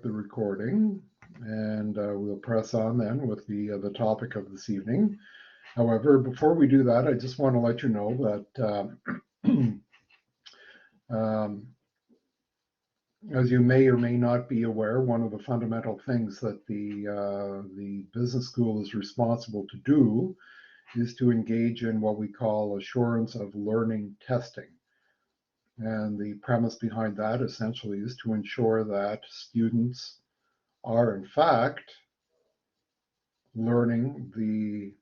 the recording, and we'll press on then with the topic of this evening. However, before we do that, I just want to let you know that um, as you may or may not be aware, one of the fundamental things that the business school is responsible to do is to engage in what we call assurance of learning testing. And the premise behind that essentially is to ensure that students are in fact learning the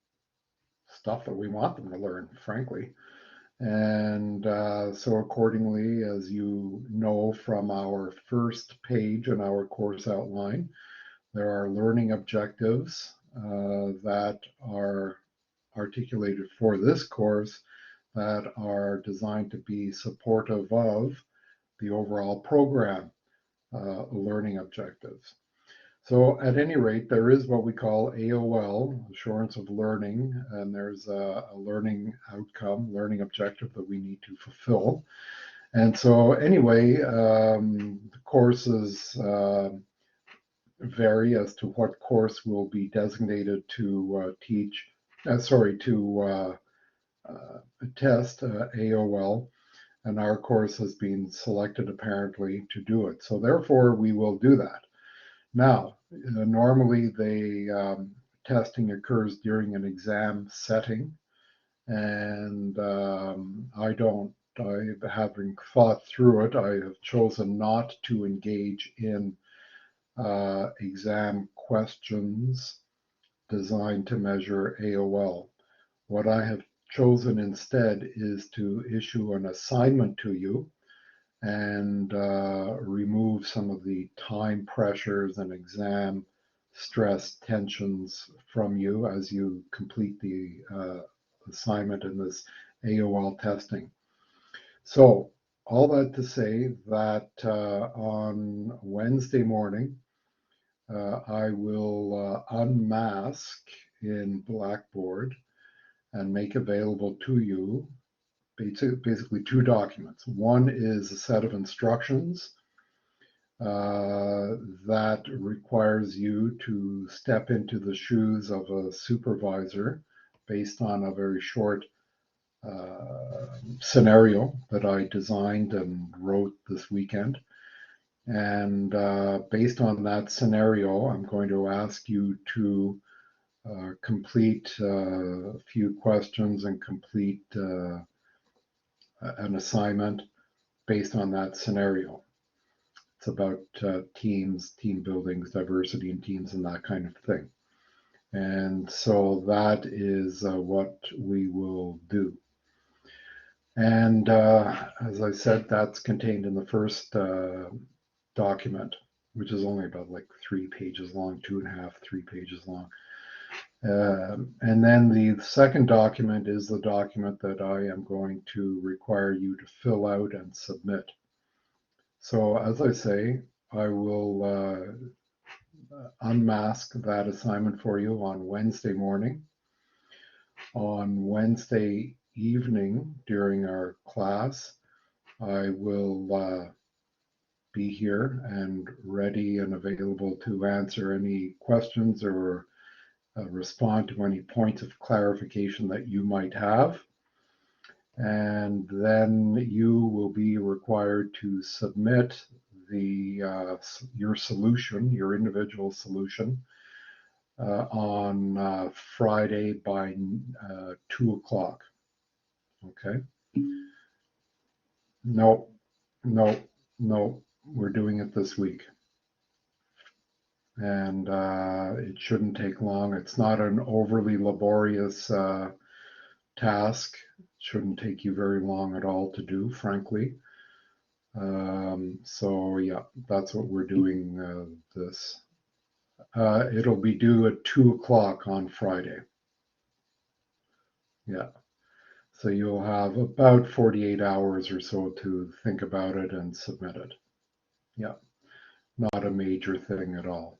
stuff that we want them to learn, frankly. And so accordingly, as you know from our first page in our course outline, there are learning objectives that are articulated for this course that are designed to be supportive of the overall program learning objectives. So at any rate, there is what we call AOL, Assurance of Learning, and there's a learning outcome, learning objective that we need to fulfill. And so anyway, the courses vary as to what course will be designated to test AOL. And our course has been selected apparently to do it. So therefore, we will do that. Now, normally the testing occurs during an exam setting, and having thought through it, I have chosen not to engage in exam questions designed to measure AOL. What I have chosen instead is to issue an assignment to you and remove some of the time pressures and exam stress tensions from you as you complete the assignment in this AOL testing. So all that to say that on Wednesday morning, I will unmask in Blackboard and make available to you basically two documents. One is a set of instructions that requires you to step into the shoes of a supervisor based on a very short scenario that I designed and wrote this weekend. And based on that scenario, I'm going to ask you to complete a few questions and complete an assignment based on that scenario. It's about teams, team buildings, diversity in teams, and that kind of thing. And so that is what we will do. And as I said, that's contained in the first document, which is only about like 3 pages long, 2.5, 3 pages long. And then the second document is the document that I am going to require you to fill out and submit. So as I say, I will unmask that assignment for you on Wednesday morning. On Wednesday evening during our class, I will be here and ready and available to answer any questions or respond to any points of clarification that you might have. And then you will be required to submit your solution, your individual solution, on Friday by 2 o'clock. Okay? No, we're doing it this week. And it shouldn't take long. It's not an overly laborious task. It shouldn't take you very long at all to do, frankly. So yeah, that's what we're doing this. It'll be due at 2 o'clock on Friday. Yeah. So you'll have about 48 hours or so to think about it and submit it. Yeah. Not a major thing at all.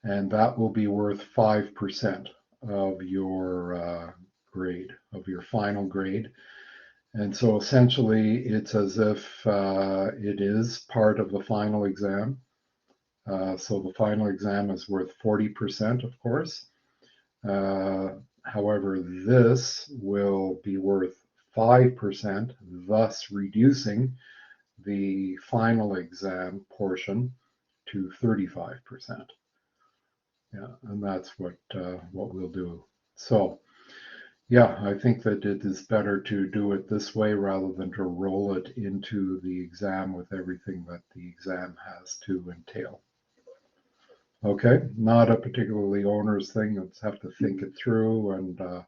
And that will be worth 5% of your grade, of your final grade. And so essentially it's as if it is part of the final exam. So the final exam is worth 40%, of course. However, this will be worth 5%, thus reducing the final exam portion to 35%. Yeah, and that's what we'll do. So yeah, I think that it is better to do it this way rather than to roll it into the exam with everything that the exam has to entail. Okay, not a particularly onerous thing. You just have to think it through, and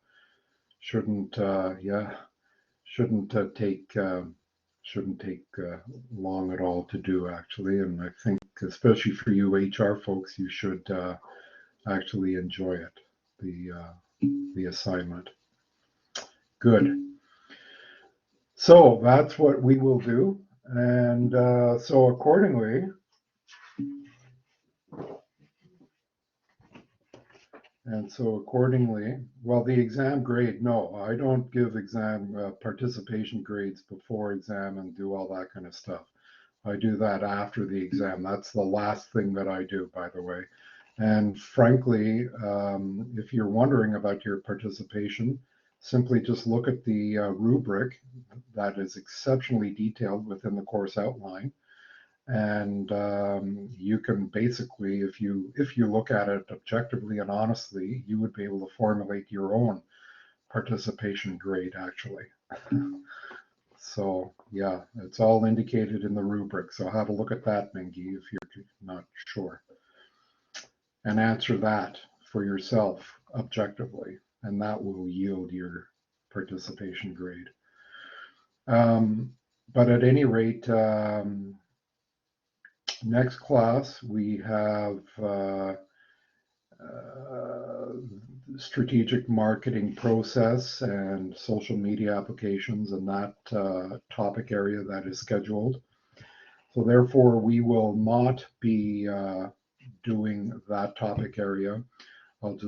shouldn't take long at all to do, actually. And I think, especially for you HR folks, you should actually enjoy it, the assignment. Good. So that's what we will do, and so accordingly. And so accordingly, well, the exam grade, no, I don't give exam participation grades before exam and do all that kind of stuff. I do that after the exam. That's the last thing that I do, by the way. And frankly, if you're wondering about your participation, simply just look at the rubric that is exceptionally detailed within the course outline. And you can basically, if you look at it objectively and honestly, you would be able to formulate your own participation grade, actually. So yeah, it's all indicated in the rubric. So have a look at that, Mingy, if you're not sure, and answer that for yourself objectively, and that will yield your participation grade. But at any rate, next class, we have strategic marketing process and social media applications, and that topic area that is scheduled. So therefore, we will not be doing that topic area. I've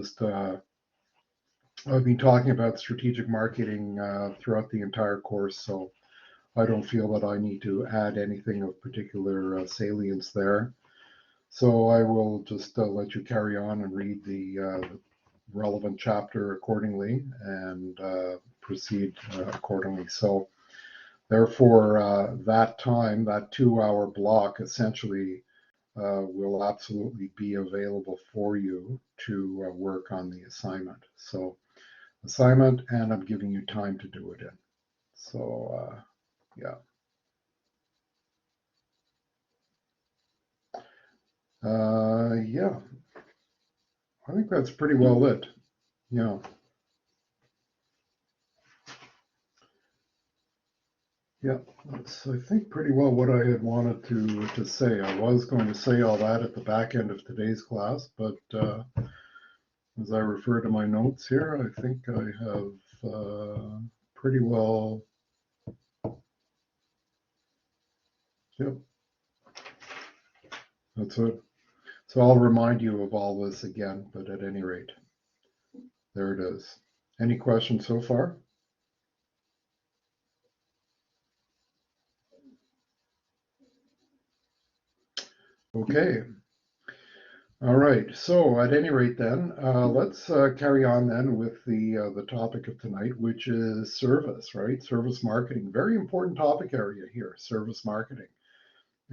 been talking about strategic marketing throughout the entire course, so I don't feel that I need to add anything of particular salience there. So I will just let you carry on and read the relevant chapter accordingly and proceed accordingly. So therefore, that time, that 2-hour block, essentially will absolutely be available for you to work on the assignment. So assignment, and I'm giving you time to do it in. So yeah. Yeah, I think that's pretty well lit. Yeah. Yeah, that's, I think, pretty well what I had wanted to say. I was going to say all that at the back end of today's class, but as I refer to my notes here, I think I have pretty well, yep, that's it. So I'll remind you of all this again, but at any rate, there it is. Any questions so far? Okay. All right. So at any rate, then let's carry on then with the topic of tonight, which is service, right? Service marketing. Very important topic area here. Service marketing.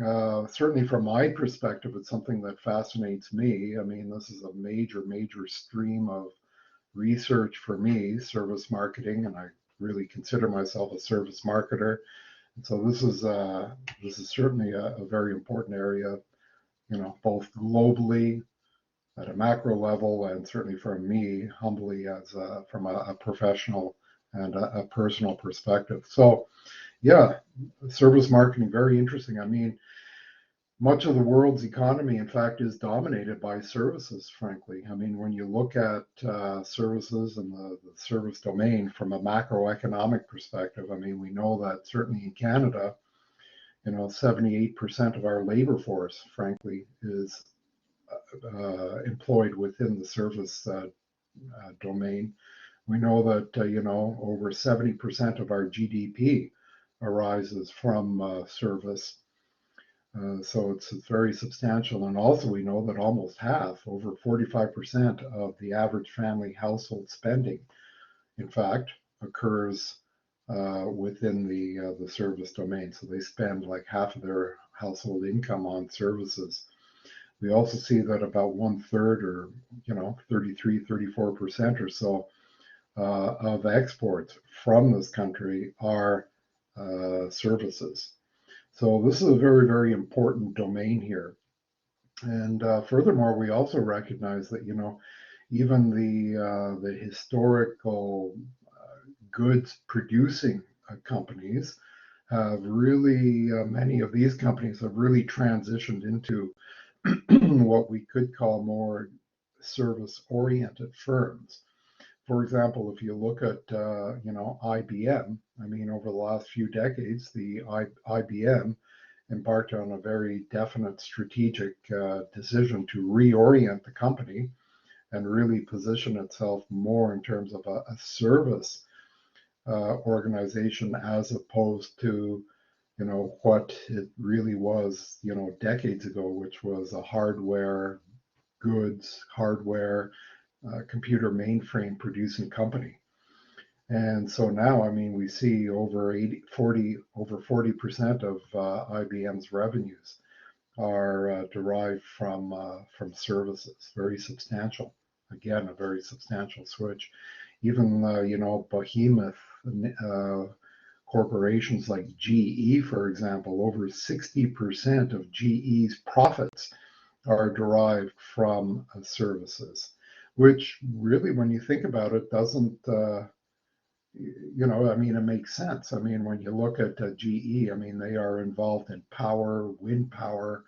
Certainly, from my perspective, it's something that fascinates me. I mean, this is a major stream of research for me, service marketing, and I really consider myself a service marketer. And so this is certainly a very important area, both globally at a macro level, and certainly for me, humbly, as from a professional and a personal perspective. So, yeah, service marketing, very interesting. I mean, much of the world's economy, in fact, is dominated by services, frankly. I mean, when you look at services and the service domain from a macroeconomic perspective, I mean, we know that certainly in Canada, 78% of our labor force, frankly, is employed within the service domain. We know that over 70% of our GDP arises from service. So it's very substantial. And also we know that almost half, over 45% of the average family household spending, in fact, occurs within the service domain. So they spend like half of their household income on services. We also see that about 1/3 or 33, 34% or so of exports from this country are services. So this is a very, very important domain here. And furthermore, we also recognize that even the historical goods producing companies have really many of these companies have really transitioned into what we could call more service oriented firms. For example, if you look at IBM, I mean, over the last few decades, the IBM embarked on a very definite strategic decision to reorient the company and really position itself more in terms of a service organization, as opposed to what it really was decades ago, which was a hardware goods, hardware computer mainframe producing company. And so now, I mean, we see over 40% of IBM's revenues are derived from services. Very substantial. Again, a very substantial switch. Even behemoth corporations like GE, for example, over 60% of GE's profits are derived from services, which really, when you think about it, doesn't I mean, it makes sense. I mean, when you look at GE, I mean, they are involved in power, wind power,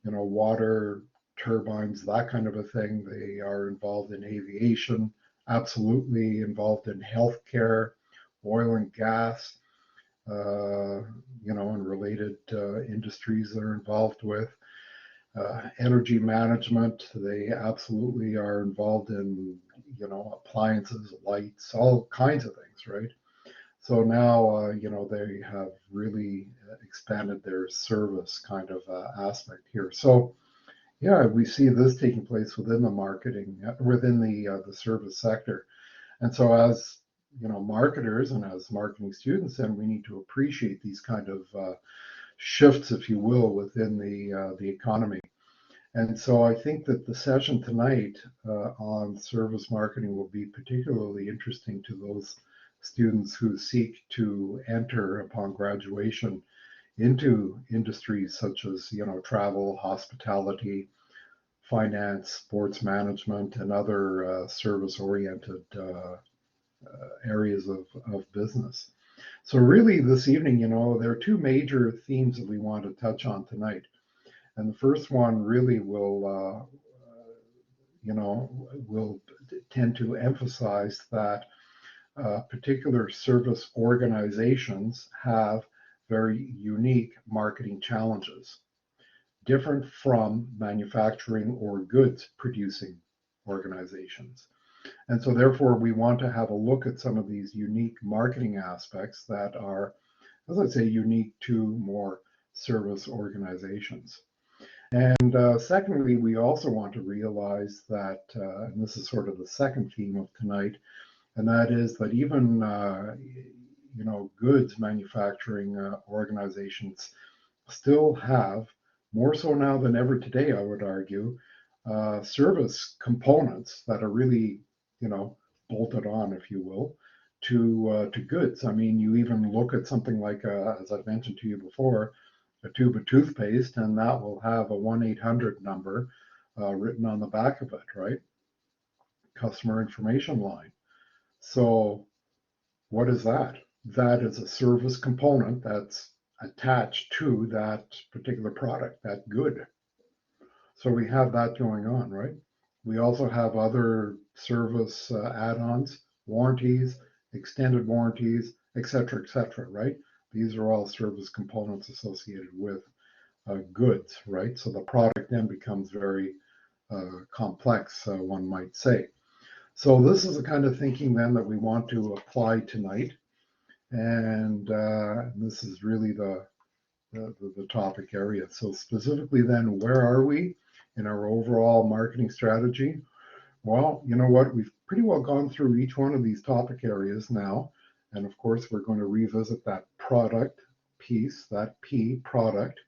water turbines, that kind of a thing. They are involved in aviation, absolutely involved in healthcare, oil and gas, and related industries they're involved with. Energy management, they absolutely are involved in, appliances, lights, all kinds of things, right? So now, they have really expanded their service kind of aspect here. So, yeah, we see this taking place within the marketing, within the service sector. And so, as marketers and as marketing students, then we need to appreciate these kind of shifts, if you will, within the economy. And so I think that the session tonight on service marketing will be particularly interesting to those students who seek to enter upon graduation into industries such as, travel, hospitality, finance, sports management, and other service-oriented areas of business. So really this evening, there are two major themes that we want to touch on tonight. And the first one really will tend to emphasize that particular service organizations have very unique marketing challenges, different from manufacturing or goods producing organizations. And so therefore we want to have a look at some of these unique marketing aspects that are, as I say, unique to more service organizations. And secondly, we also want to realize that, and this is sort of the second theme of tonight, and that is that even goods manufacturing organizations still have, more so now than ever today, I would argue, service components that are really bolted on, if you will, to goods. I mean, you even look at something like, as I've mentioned to you before, a tube of toothpaste, and that will have a 1-800 number written on the back of it, right? Customer information line. So what is that? That is a service component that's attached to that particular product, that good. So we have that going on, right? We also have other service add-ons, warranties, extended warranties, et cetera, right? These are all service components associated with goods, right? So the product then becomes very complex, one might say. So this is the kind of thinking then that we want to apply tonight. And this is really the the topic area. So specifically then, where are we in our overall marketing strategy? Well, you know what? We've pretty well gone through each one of these topic areas now. And of course, we're going to revisit that product piece, that P, product,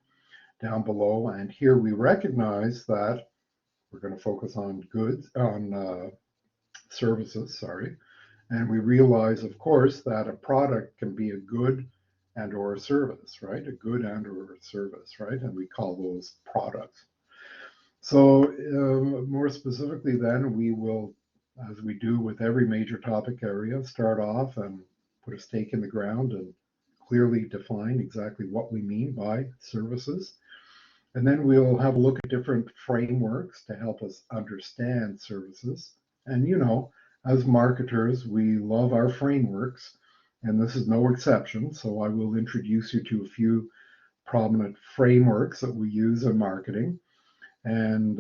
down below. And here we recognize that we're going to focus on services, sorry. And we realize, of course, that a product can be a good and or a service, right? A good and or a service, right? And we call those products. So more specifically then, we will, as we do with every major topic area, start off and put a stake in the ground and clearly define exactly what we mean by services. And then we'll have a look at different frameworks to help us understand services. And as marketers, we love our frameworks, and this is no exception. So I will introduce you to a few prominent frameworks that we use in marketing. And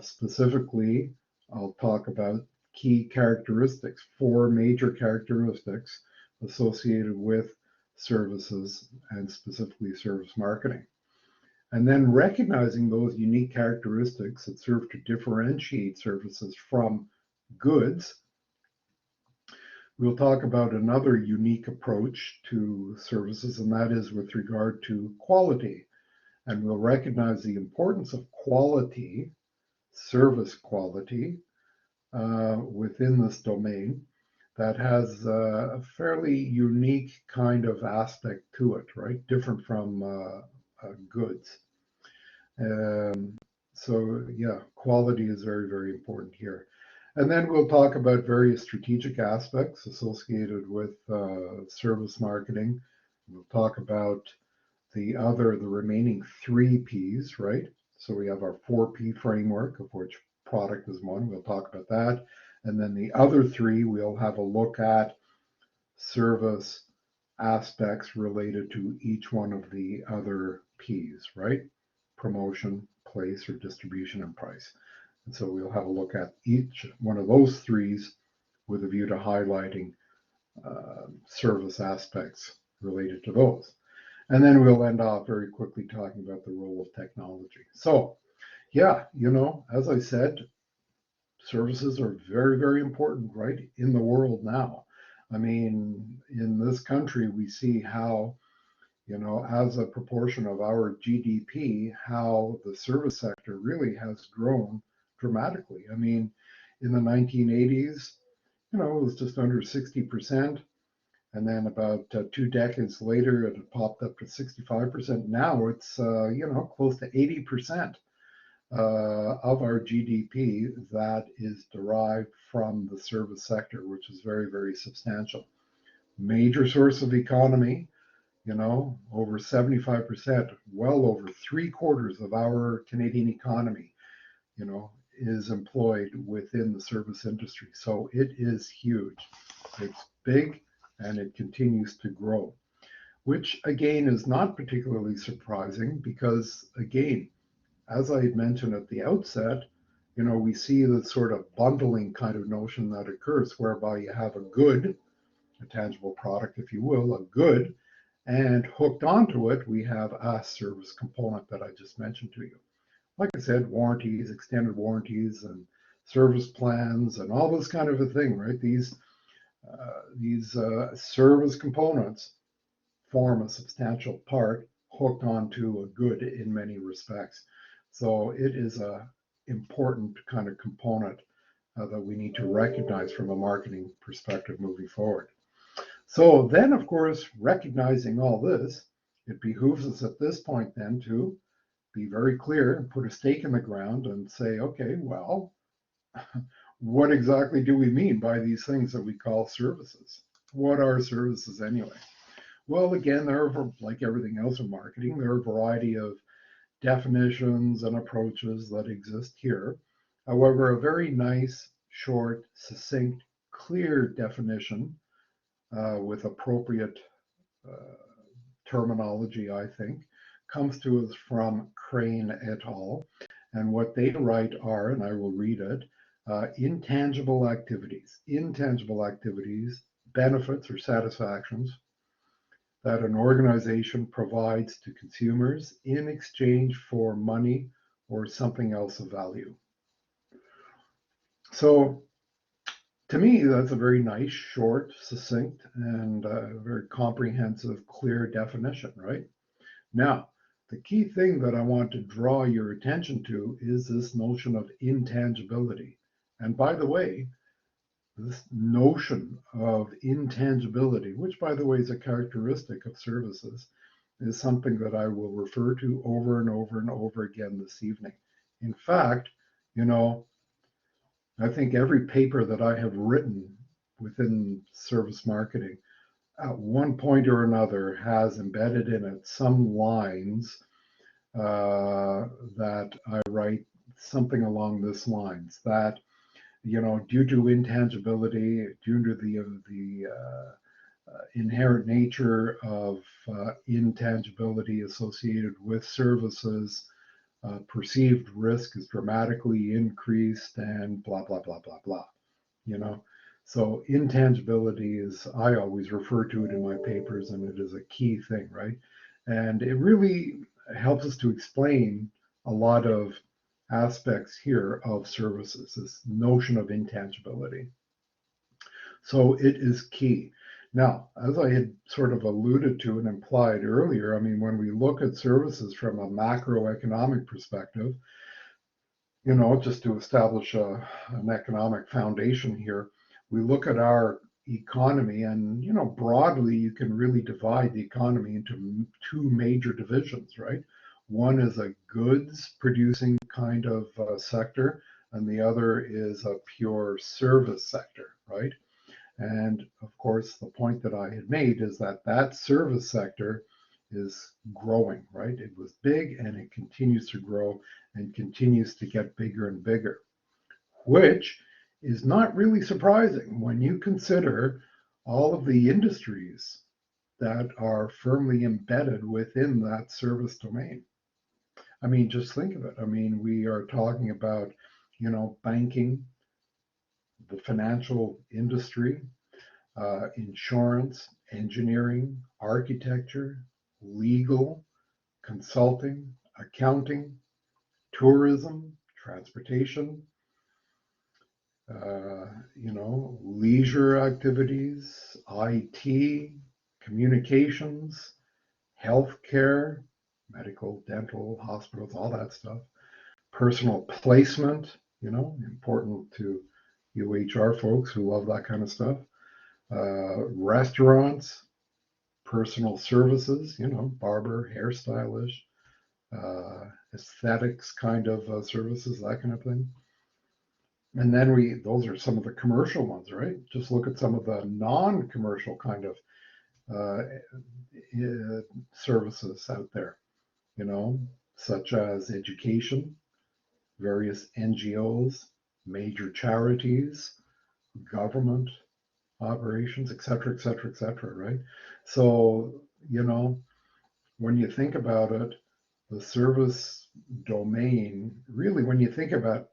specifically, I'll talk about key characteristics, 4 major characteristics associated with services and specifically service marketing. And then recognizing those unique characteristics that serve to differentiate services from goods, we'll talk about another unique approach to services, and that is with regard to quality. And we'll recognize the importance of quality, service quality, within this domain that has a fairly unique kind of aspect to it, right? Different from goods. So yeah, quality is very, very important here. And then we'll talk about various strategic aspects associated with service marketing. We'll talk about the remaining 3 Ps, right? So we have our 4P framework, of which product is one. We'll talk about that. And then the other 3, we'll have a look at service aspects related to each one of the other Ps, right? Promotion, place, or distribution, and price. And so we'll have a look at each one of those 3s with a view to highlighting service aspects related to those. And then we'll end off very quickly talking about the role of technology. So yeah, as I said, services are very, very important, right, in the world now. I mean, in this country, we see how, as a proportion of our GDP, how the service sector really has grown dramatically. I mean, in the 1980s, it was just under 60%. And then about 2 decades later, it had popped up to 65%. Now it's, close to 80% of our GDP that is derived from the service sector, which is very, very substantial. Major source of economy, over 75%, well over 3/4 of our Canadian economy, is employed within the service industry. So it is huge. It's big and it continues to grow, which again is not particularly surprising because, again, as I had mentioned at the outset, we see the sort of bundling kind of notion that occurs whereby you have a good, a tangible product, if you will, a good, and hooked onto it, we have a service component that I just mentioned to you. Like I said, warranties, extended warranties, and service plans, and all this kind of a thing, right? These service components form a substantial part hooked onto a good in many respects. So it is a important kind of component that we need to recognize from a marketing perspective moving forward. So then, of course, recognizing all this, it behooves us at this point then to be very clear and put a stake in the ground and say, okay, well, what exactly do we mean by these things that we call services? What are services anyway? Well, again, there are, like everything else in marketing, there are a variety of definitions and approaches that exist here. However, a very nice, short, succinct, clear definition with appropriate terminology, I think, comes to us from Crane et al. And what they write are, and I will read it, intangible activities, benefits or satisfactions that an organization provides to consumers in exchange for money or something else of value. So to me, that's a very nice, short, succinct, and very comprehensive, clear definition, right? Now, the key thing that I want to draw your attention to is this notion of intangibility. And by the way, this notion of intangibility, which by the way is a characteristic of services, is something that I will refer to over and over and over again this evening. In fact, you know, I think every paper that I have written within service marketing at one point or another has embedded in it some lines that I write something along this lines that, you know, due to intangibility, due to the inherent nature of intangibility associated with services, perceived risk is dramatically increased and blah, blah, blah, blah, blah, you know. So intangibility is, I always refer to it in my papers, and it is a key thing, right? And it really helps us to explain a lot of aspects here of services, this notion of intangibility. So it is key. Now, as I had sort of alluded to and implied earlier, I mean, when we look at services from a macroeconomic perspective, you know, just to establish an economic foundation here, we look at our economy and, you know, broadly, you can really divide the economy into two major divisions, right? One is a goods producing kind of sector, and the other is a pure service sector, right? And of course, the point that I had made is that that service sector is growing, right? It was big and it continues to grow and continues to get bigger and bigger, which is not really surprising when you consider all of the industries that are firmly embedded within that service domain. I mean, just think of it. I mean, we are talking about, you know, banking, the financial industry, insurance, engineering, architecture, legal, consulting, accounting, tourism, transportation, you know, leisure activities, IT, communications, healthcare, medical, dental, hospitals, all that stuff, personal placement, you know, important to you HR folks who love that kind of stuff, restaurants, personal services, you know, barber, hairstylish, aesthetics kind of services, that kind of thing. And then those are some of the commercial ones, right? Just look at some of the non-commercial kind of uh, services out there, you know, such as education, various NGOs, major charities, government operations, et cetera, et cetera, et cetera, right? So, you know, when you think about it, the service domain, really, when you think about,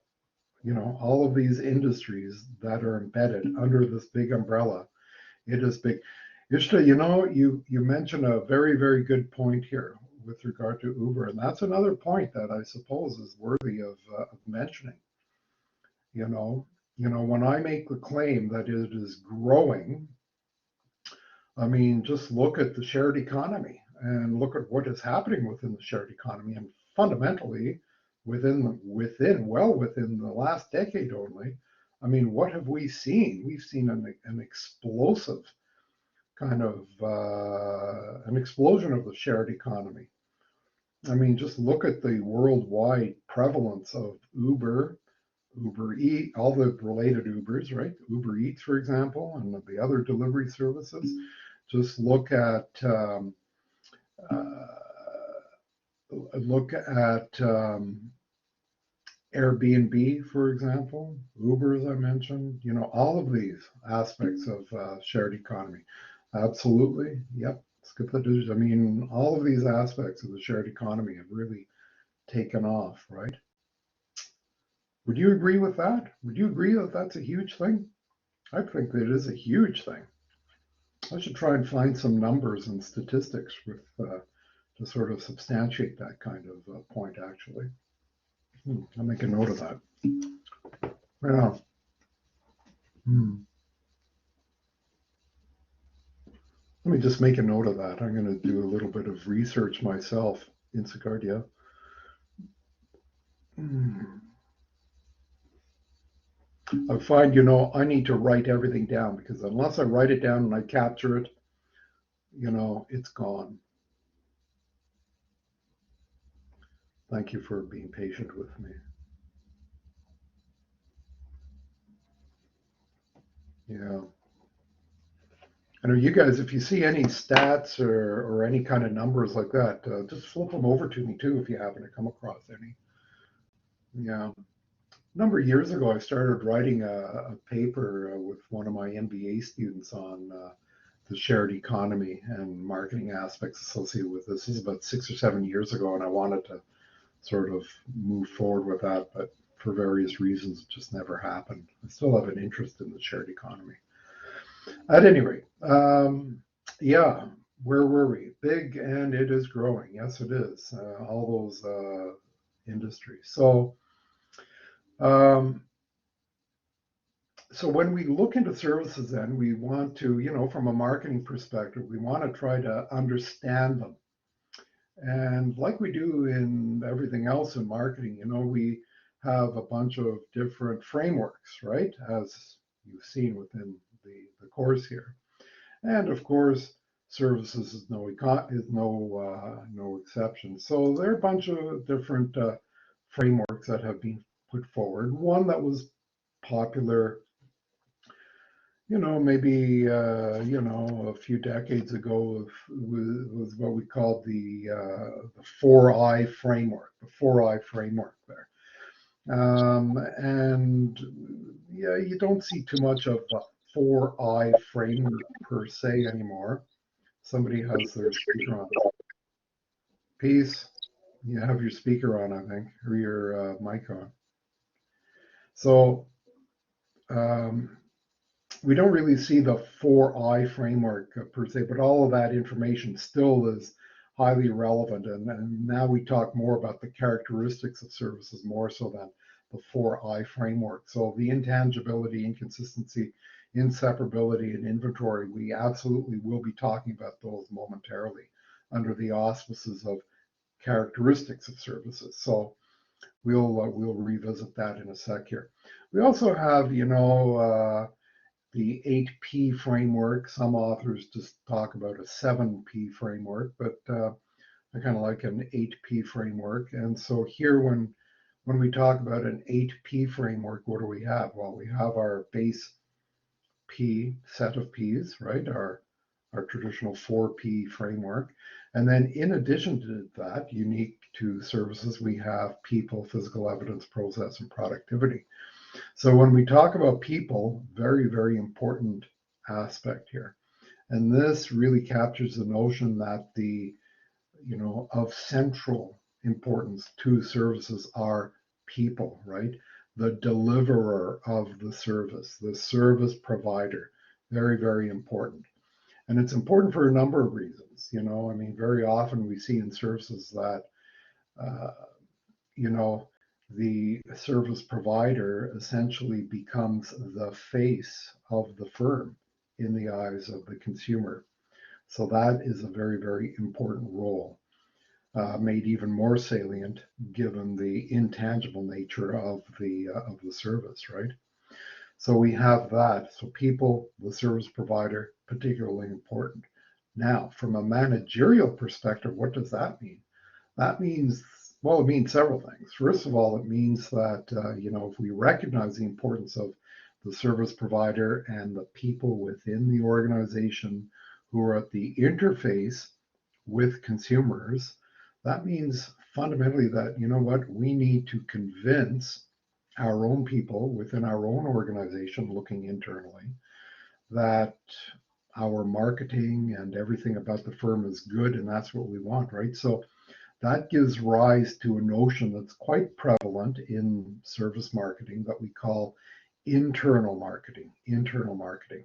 you know, all of these industries that are embedded under this big umbrella, it is big. Ishta, you know, you mentioned a very, very good point here with regard to Uber, and that's another point that I suppose is worthy of mentioning. You know, when I make the claim that it is growing, I mean, just look at the shared economy and look at what is happening within the shared economy, and fundamentally well within the last decade only. I mean, what have we seen? We've seen an explosive kind of an explosion of the shared economy. I mean, just look at the worldwide prevalence of Uber, Uber Eats, all the related Ubers, right? Uber Eats, for example, and the other delivery services. Just uh, look at Airbnb, for example, Uber, as I mentioned. You know, all of these aspects of shared economy. Absolutely, yep. Skip the digits. I mean, all of these aspects of the shared economy have really taken off, right? Would you agree with that? Would you agree that that's a huge thing? I think that it is a huge thing. I should try and find some numbers and statistics with to sort of substantiate that kind of point, actually. I'll make a note of that. Yeah. Let me just make a note of that. I'm going to do a little bit of research myself. Instacart, I find, I need to write everything down, because unless I write it down and I capture it, it's gone. Thank you for being patient with me. Yeah. And you guys, if you see any stats or any kind of numbers like that, just flip them over to me too if you happen to come across any. Yeah. A number of years ago, I started writing a paper with one of my MBA students on the shared economy and marketing aspects associated with this. This is about 6 or 7 years ago, and I wanted to sort of move forward with that, but for various reasons, it just never happened. I still have an interest in the shared economy. At any rate, yeah, where were we? Big, and it is growing. Yes, it is. All those industries. Um, so when we look into services, then we want to, from a marketing perspective, we want to try to understand them. And like we do in everything else in marketing, we have a bunch of different frameworks, right? As you've seen within the course here. And of course, services is no exception. So there are a bunch of different frameworks that have been put forward. One that was popular, maybe a few decades ago, was what we called the 4I framework. The 4I framework there. And yeah, you don't see too much of the 4I framework per se anymore. Somebody has their speaker on. Peace. You have your speaker on, I think, or your mic on. So we don't really see the 4I framework per se, but all of that information still is highly relevant. And now we talk more about the characteristics of services more so than the 4I framework. So the intangibility, inconsistency, inseparability, and inventory, we absolutely will be talking about those momentarily under the auspices of characteristics of services. So we'll revisit that in a sec here. We also have, the 8P framework. Some authors just talk about a 7P framework, but I kind of like an 8P framework. And so here, when we talk about an 8P framework, what do we have? Well, we have our base P set of Ps, right? Our traditional 4P framework. And then in addition to that, unique to services, we have people, physical evidence, process, and productivity. So when we talk about people, very, very important aspect here. And this really captures the notion that of central importance to services are people, right? The deliverer of the service provider, very, very important. And it's important for a number of reasons. Very often we see in services that, uh, the service provider essentially becomes the face of the firm in the eyes of the consumer. So that is a very, very important role, made even more salient given the intangible nature of the service, right? So we have that. So people, the service provider, particularly important. Now, from a managerial perspective, what does that mean? That means, well, it means several things. First of all, it means that, if we recognize the importance of the service provider and the people within the organization who are at the interface with consumers, that means fundamentally that, we need to convince our own people within our own organization, looking internally, that our marketing and everything about the firm is good, and that's what we want, right? So that gives rise to a notion that's quite prevalent in service marketing that we call internal marketing. Internal marketing.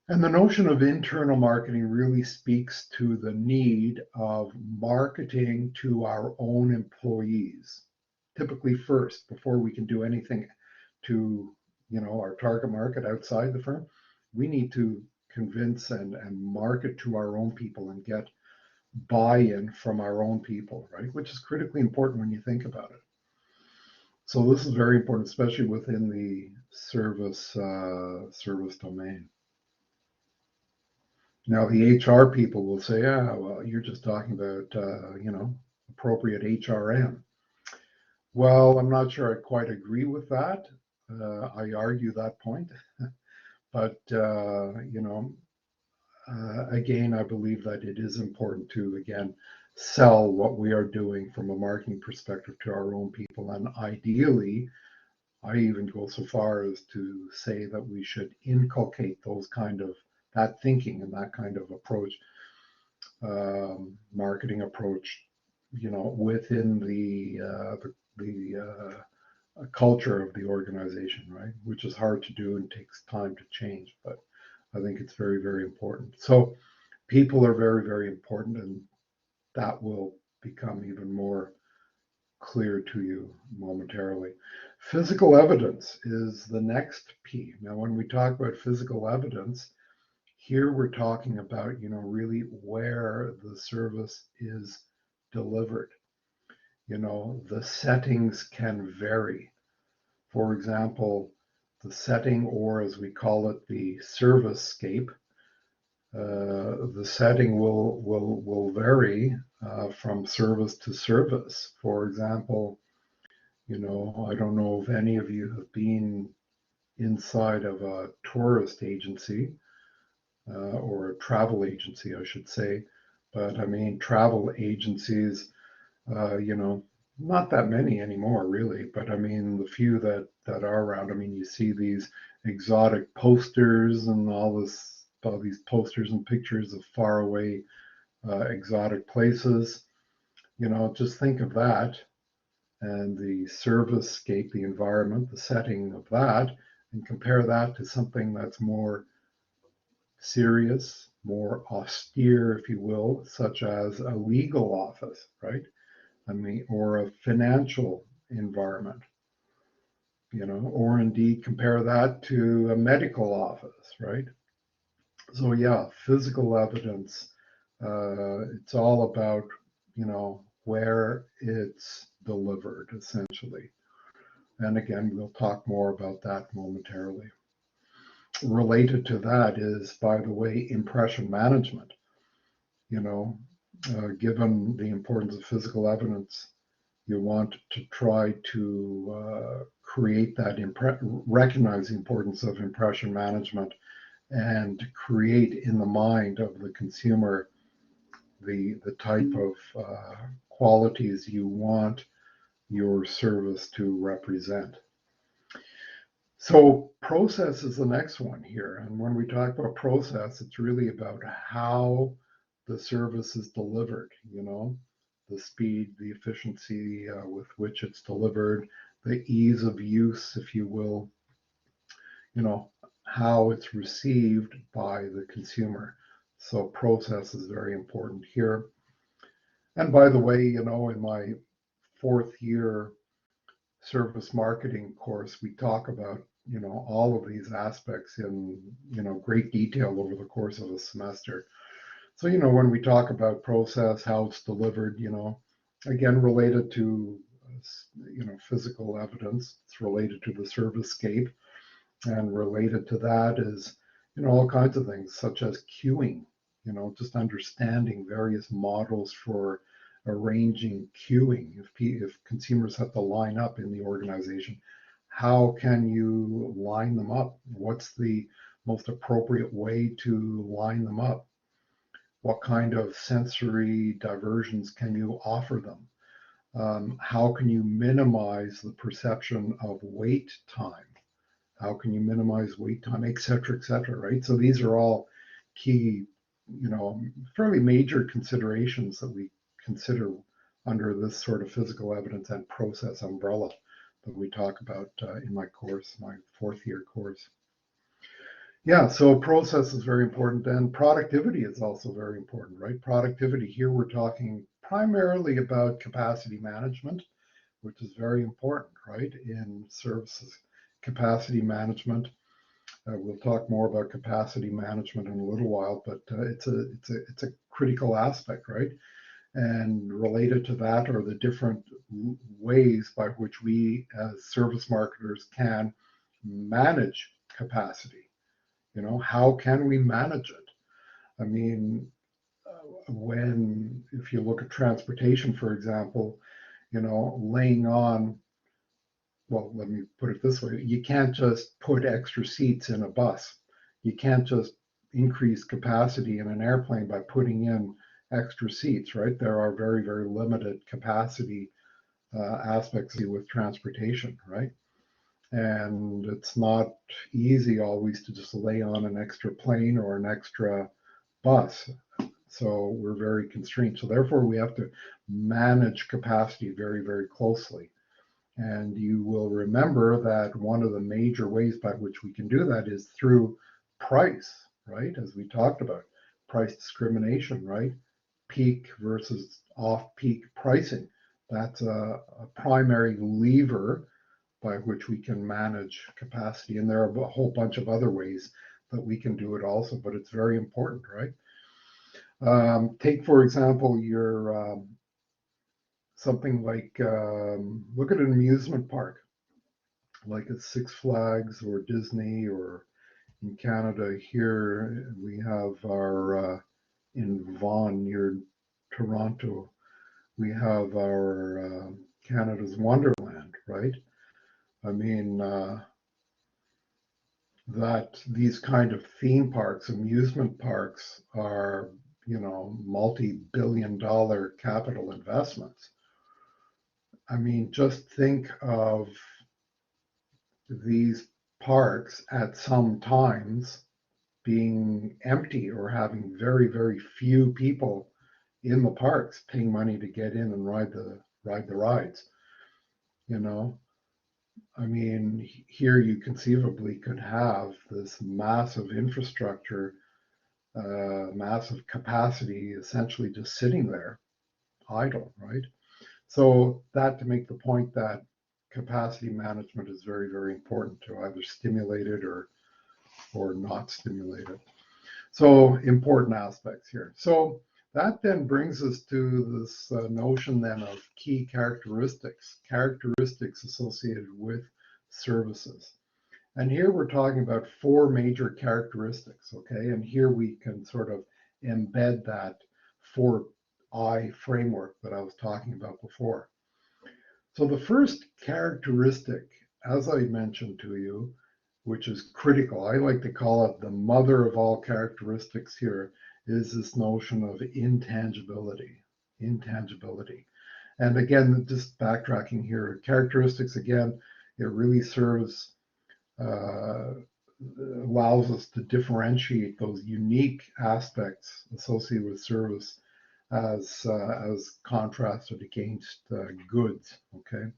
And the notion of internal marketing really speaks to the need of marketing to our own employees, typically first, before we can do anything to, our target market outside the firm. We need to convince and market to our own people and get buy-in from our own people, right? Which is critically important when you think about it. So this is very important, especially within the service domain. Now the HR people will say, well, you're just talking about, appropriate HRM. Well, I'm not sure I quite agree with that. I argue that point, but again, I believe that it is important to, again, sell what we are doing from a marketing perspective to our own people. And ideally, I even go so far as to say that we should inculcate that thinking and that kind of approach, marketing approach, within the culture of the organization, right? Which is hard to do and takes time to change, but I think it's very, very important. So people are very, very important, and that will become even more clear to you momentarily. Physical evidence is the next P. Now, when we talk about physical evidence, here we're talking about, really where the service is delivered. The settings can vary. For example, the setting, or as we call it, the service scape, the setting will vary from service to service. For example, I don't know if any of you have been inside of a tourist agency, or a travel agency, I should say. But I mean, travel agencies, not that many anymore, really. But I mean, the few that are around, I mean, you see these exotic posters and all these posters and pictures of faraway exotic places. Just think of that and the service scape, the environment, the setting of that, and compare that to something that's more serious, more austere, if you will, such as a legal office, right? I mean, or a financial environment, or indeed compare that to a medical office, right? So yeah, physical evidence, it's all about, where it's delivered, essentially. And again, we'll talk more about that momentarily. Related to that is, by the way, impression management. Given the importance of physical evidence, you want to try to create that, recognize the importance of impression management, and create in the mind of the consumer the type of qualities you want your service to represent. So process is the next one here. And when we talk about process, it's really about how the service is delivered, the speed, the efficiency with which it's delivered, the ease of use, if you will, how it's received by the consumer. So process is very important here. And by the way, in my 4th year service marketing course, we talk about, all of these aspects in, great detail over the course of a semester. So, when we talk about process, how it's delivered, again, related to, physical evidence, it's related to the service scape, and related to that is, all kinds of things such as queuing, just understanding various models for arranging queuing. If consumers have to line up in the organization, how can you line them up? What's the most appropriate way to line them up? What kind of sensory diversions can you offer them? How can you minimize the perception of wait time? How can you minimize wait time, et cetera, right? So these are all key, fairly major considerations that we consider under this sort of physical evidence and process umbrella that we talk about in my course, my 4th year course. Yeah, so process is very important, and productivity is also very important, right? Productivity, here we're talking primarily about capacity management, which is very important, right? In services, capacity management. We'll talk more about capacity management in a little while, but it's a critical aspect, right? And related to that are the different ways by which we as service marketers can manage capacity. How can we manage it? I mean, if you look at transportation, for example, laying on, well, let me put it this way, you can't just put extra seats in a bus. You can't just increase capacity in an airplane by putting in extra seats, right? There are very, very limited capacity aspects with transportation, right? And it's not easy always to just lay on an extra plane or an extra bus. So we're very constrained. So therefore, we have to manage capacity very, very closely. And you will remember that one of the major ways by which we can do that is through price, right? As we talked about, price discrimination, right? Peak versus off peak pricing. That's a primary lever by which we can manage capacity. And there are a whole bunch of other ways that we can do it also, but it's very important, right? Take, for example, your something like look at an amusement park, like at Six Flags or Disney, or in Canada here, we have our in Vaughan near Toronto, we have our Canada's Wonderland, right? I mean, that these kind of theme parks, amusement parks, are, multi-billion-dollar capital investments. I mean, just think of these parks at some times being empty or having very, very few people in the parks paying money to get in and ride the rides. You know, I mean, here you conceivably could have this massive infrastructure, massive capacity, essentially just sitting there idle, right? So that to make the point that capacity management is very, very important to either stimulate it or not stimulate it. So important aspects here. So that then brings us to this notion then of key characteristics associated with services. And here we're talking about four major characteristics, okay? And here we can sort of embed that 4I framework that I was talking about before. So the first characteristic, as I mentioned to you, which is critical, I like to call it the mother of all characteristics here, is this notion of intangibility. Intangibility. And again, just backtracking here, characteristics, again, it really serves, allows us to differentiate those unique aspects associated with service as contrasted against goods. Okay,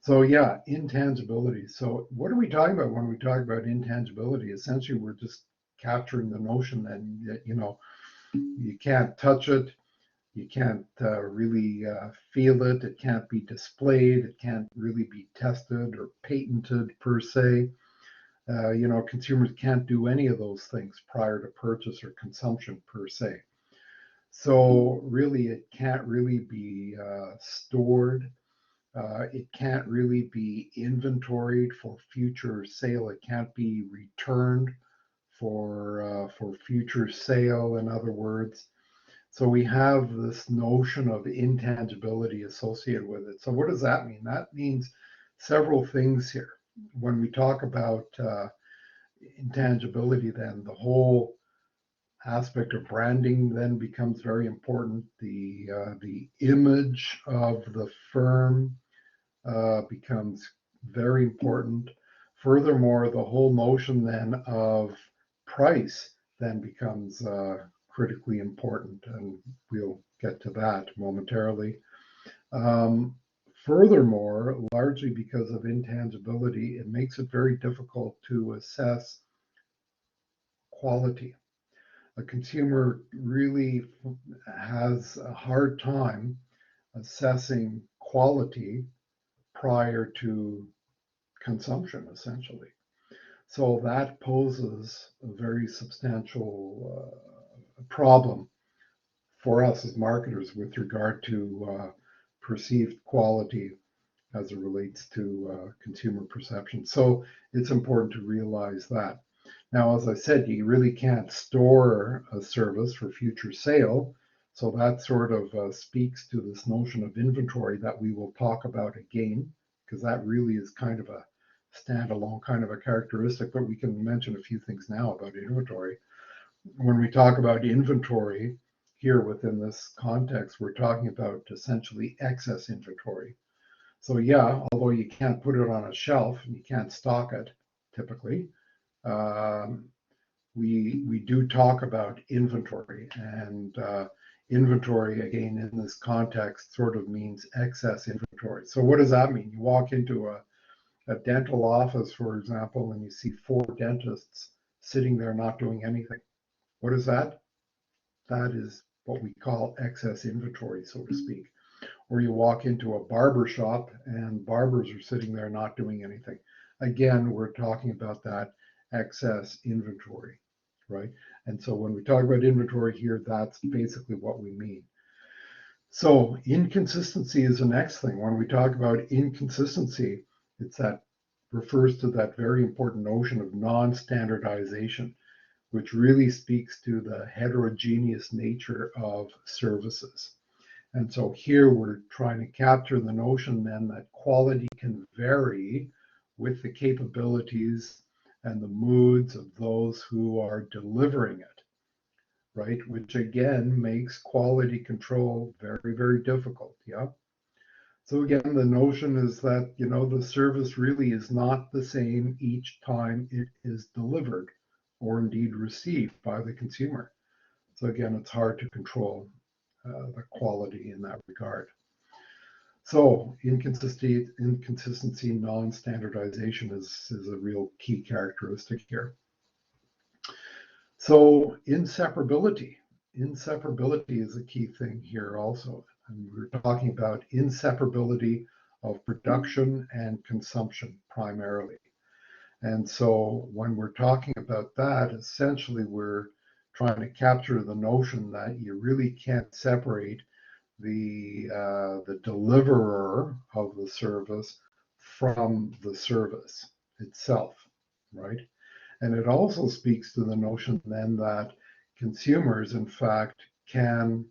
so yeah, intangibility. So what are we talking about when we talk about intangibility? Essentially, we're just capturing the notion that you can't touch it, you can't really feel it, it can't be displayed, it can't really be tested or patented per se. Consumers can't do any of those things prior to purchase or consumption per se. So really, it can't really be stored. It can't really be inventoried for future sale. It can't be returned for future sale, in other words. So we have this notion of intangibility associated with it. So what does that mean? That means several things here. When we talk about intangibility, then the whole aspect of branding then becomes very important. The image of the firm becomes very important. Furthermore, the whole notion then of price then becomes critically important, and we'll get to that momentarily. Um, Furthermore, largely because of intangibility, it makes it very difficult to assess quality. A consumer really has a hard time assessing quality prior to consumption, essentially. So that poses a very substantial problem for us as marketers with regard to perceived quality as it relates to consumer perception. So it's important to realize that. Now, as I said, you really can't store a service for future sale. So that sort of speaks to this notion of inventory that we will talk about again, because that really is kind of a standalone kind of a characteristic, but we can mention a few things now about inventory. When we talk about inventory here within this context, we're talking about essentially excess inventory. So yeah, although you can't put it on a shelf and you can't stock it typically, um, we do talk about inventory, and inventory again in this context sort of means excess inventory. So what does that mean? You walk into a dental office, for example, and you see 4 dentists sitting there not doing anything. What is that? That is what we call excess inventory, so to speak. Or you walk into a barber shop and barbers are sitting there not doing anything. Again, we're talking about that excess inventory, right? And so when we talk about inventory here, that's basically what we mean. So inconsistency is the next thing. When we talk about inconsistency, it's that refers to that very important notion of non-standardization, which really speaks to the heterogeneous nature of services. And so here we're trying to capture the notion then that quality can vary with the capabilities and the moods of those who are delivering it, right? Which again makes quality control very, very difficult. Yeah. So again, the notion is that, the service really is not the same each time it is delivered or indeed received by the consumer. So again, it's hard to control the quality in that regard. So inconsistency, non-standardization is a real key characteristic here. So inseparability is a key thing here also. And we're talking about inseparability of production and consumption primarily. And so when we're talking about that, essentially we're trying to capture the notion that you really can't separate the deliverer of the service from the service itself, right? And it also speaks to the notion then that consumers, in fact, can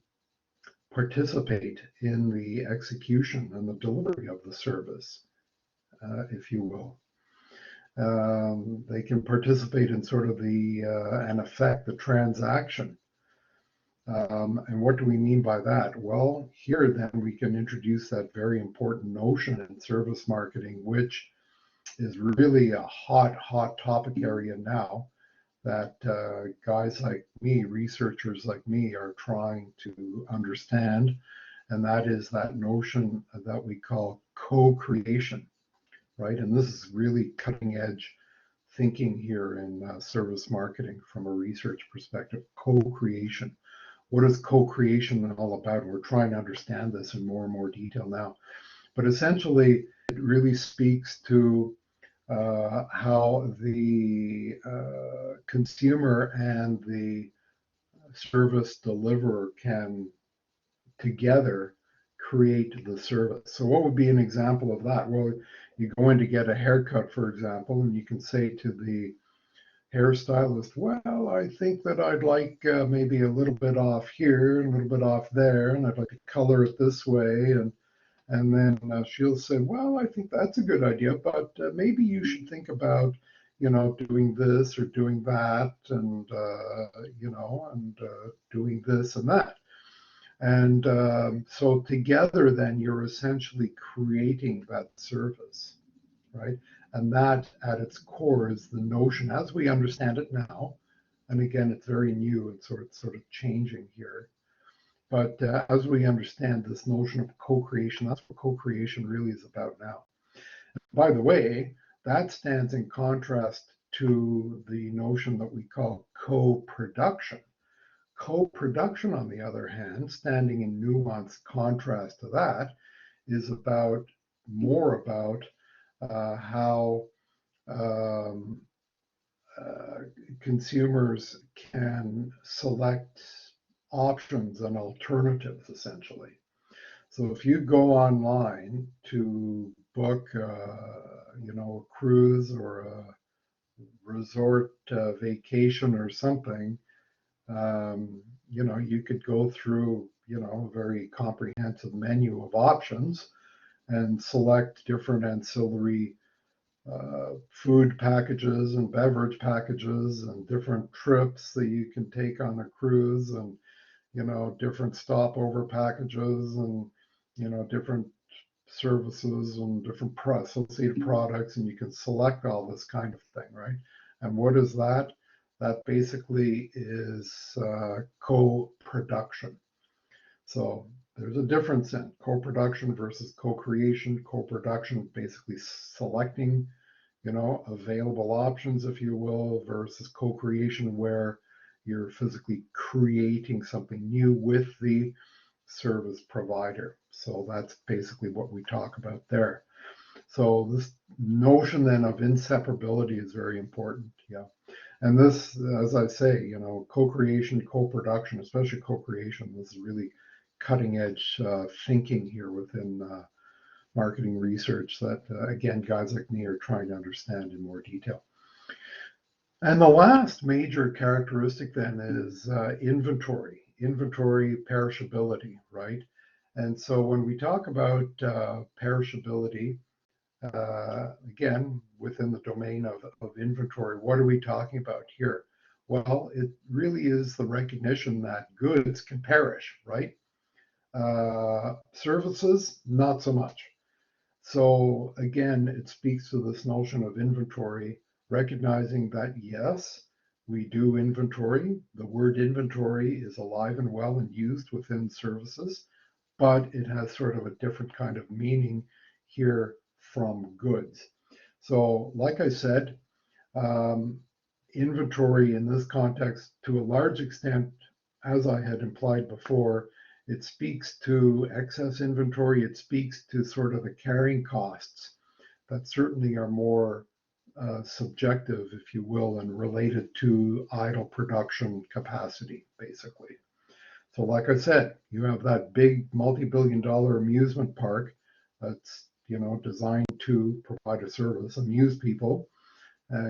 participate in the execution and the delivery of the service, if you will. They can participate in sort of and affect the transaction. And what do we mean by that? Well, here then we can introduce that very important notion in service marketing, which is really a hot topic area now that guys like me, researchers like me, are trying to understand. And that is that notion that we call co-creation, right? And this is really cutting edge thinking here in service marketing from a research perspective, co-creation. What is co-creation all about? We're trying to understand this in more and more detail now. But essentially, it really speaks to how the consumer and the service deliverer can together create the service. So what would be an example of that? Well, you go in to get a haircut, for example, and you can say to the hairstylist, well, I think that I'd like maybe a little bit off here and a little bit off there, and I'd like to color it this way. And then she'll say, well, I think that's a good idea, but maybe you should think about, doing this or doing that, and, doing this and that. And so together, then you're essentially creating that service, right? And that at its core is the notion as we understand it now. And again, it's very new and sort of changing here. But as we understand this notion of co-creation, that's what co-creation really is about now. By the way, that stands in contrast to the notion that we call co-production. Co-production, on the other hand, standing in nuanced contrast to that, is more about how um, consumers can select options and alternatives, essentially. So if you go online to book, a cruise or a resort vacation or something, you could go through, a very comprehensive menu of options and select different ancillary food packages and beverage packages and different trips that you can take on a cruise, and different stopover packages, and different services and different associated products, and you can select all this kind of thing, right? And what is that? That basically is co-production. So there's a difference in co-production versus co-creation. Co-production, basically selecting, available options, if you will, versus co-creation, where you're physically creating something new with the service provider. So that's basically what we talk about there. So this notion then of inseparability is very important. Yeah. And this, as I say, co-creation, co-production, especially co-creation, this is really cutting edge thinking here within marketing research that, again, guys like me are trying to understand in more detail. And the last major characteristic then is inventory perishability, right? And so when we talk about perishability, again, within the domain of inventory, what are we talking about here? Well, it really is the recognition that goods can perish, right? Services, not so much. So again, it speaks to this notion of inventory, recognizing that yes, we do inventory. The word inventory is alive and well and used within services, but it has sort of a different kind of meaning here from goods. So like I said, inventory in this context, to a large extent, as I had implied before, it speaks to excess inventory. It speaks to sort of the carrying costs that certainly are more subjective, if you will, and related to idle production capacity, basically. So like I said, you have that big multi-billion-dollar amusement park that's, designed to provide a service, amuse people,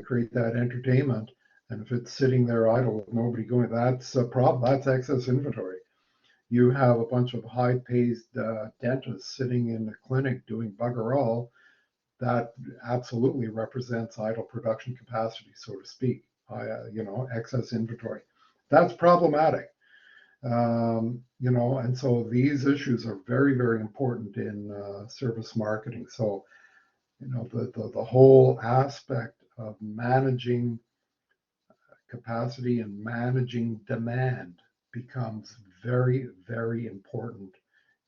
create that entertainment. And if it's sitting there idle with nobody going, that's a problem. That's excess inventory. You have a bunch of high-paced dentists sitting in the clinic doing bugger all. That absolutely represents idle production capacity, so to speak. Excess inventory. That's problematic. And so these issues are very, very important in service marketing. So, the whole aspect of managing capacity and managing demand becomes very, very important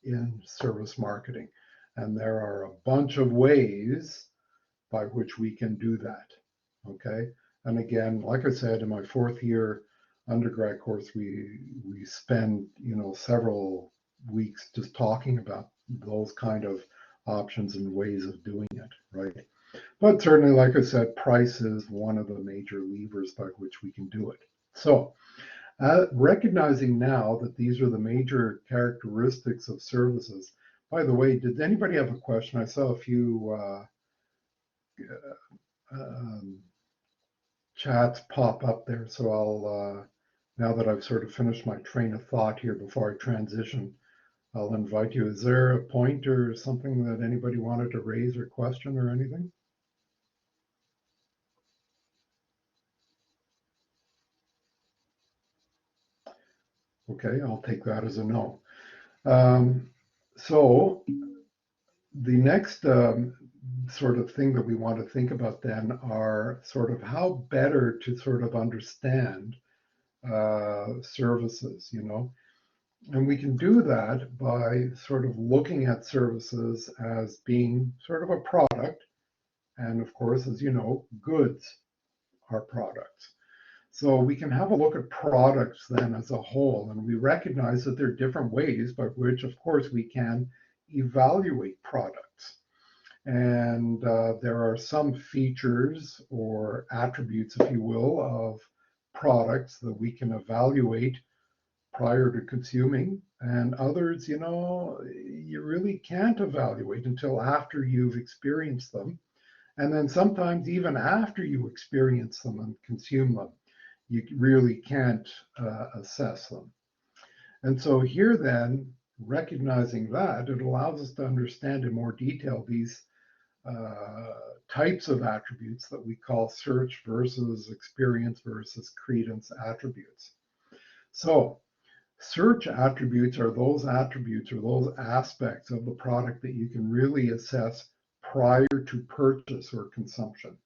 in service marketing. And there are a bunch of ways by which we can do that. Okay. And again, like I said, in my fourth year undergrad course, we spend, several weeks just talking about those kind of options and ways of doing it, right? But certainly, like I said, price is one of the major levers by which we can do it. So, recognizing now that these are the major characteristics of services. By the way, did anybody have a question? I saw a few chats pop up there, so I'll, now that I've sort of finished my train of thought here before I transition, I'll invite you. Is there a point or something that anybody wanted to raise or question or anything? Okay, I'll take that as a no. So the next sort of thing that we want to think about then are sort of how better to sort of understand services, and we can do that by sort of looking at services as being sort of a product. And of course, as you know, goods are products. So we can have a look at products then as a whole, and we recognize that there are different ways by which, of course, we can evaluate products. And there are some features or attributes, if you will, of products that we can evaluate prior to consuming, and others, you really can't evaluate until after you've experienced them. And then sometimes even after you experience them and consume them, you really can't assess them. And so here then, recognizing that, it allows us to understand in more detail these types of attributes that we call search versus experience versus credence attributes. So search attributes are those attributes or those aspects of the product that you can really assess prior to purchase or consumption.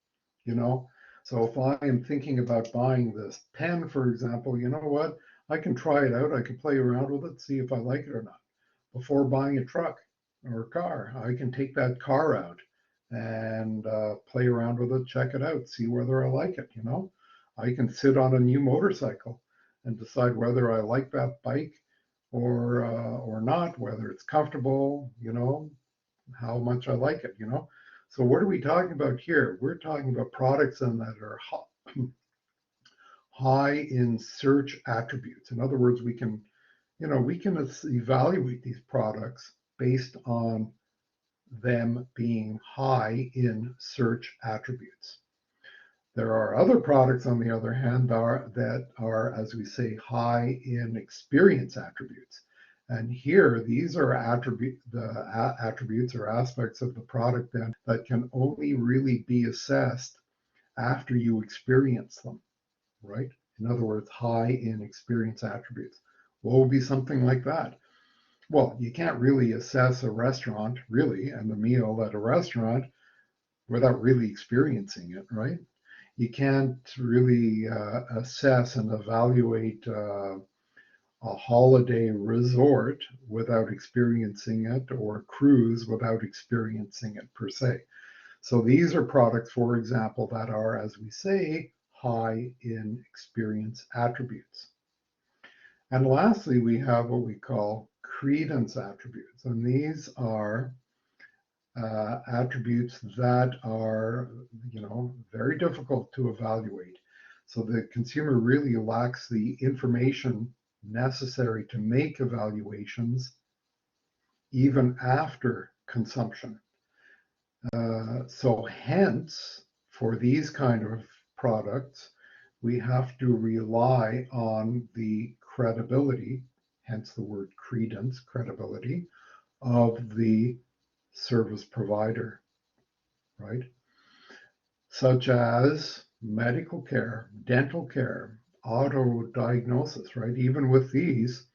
you know? So if I am thinking about buying this pen, for example, you know what? I can try it out. I can play around with it, see if I like it or not. Before buying a truck or a car, I can take that car out and play around with it, check it out, see whether I like it. I can sit on a new motorcycle and decide whether I like that bike or not, whether it's comfortable, how much I like it. So what are we talking about here? We're talking about products then that are high in search attributes. In other words, we can evaluate these products based on them being high in search attributes. There are other products, on the other hand, that are, as we say, high in experience attributes. And here, these are attributes or aspects of the product then that can only really be assessed after you experience them, right? In other words, high in experience attributes. What would be something like that? Well, you can't really assess a restaurant, really, and the meal at a restaurant without really experiencing it, right? You can't really assess and evaluate a holiday resort without experiencing it, or a cruise without experiencing it per se. So these are products, for example, that are, as we say, high in experience attributes. And lastly, we have what we call credence attributes. And these are attributes that are, very difficult to evaluate. So the consumer really lacks the information necessary to make evaluations even after consumption. So hence, for these kind of products, we have to rely on the credibility, hence the word credence, credibility, of the service provider, right? Such as medical care, dental care, auto diagnosis, right? Even with these,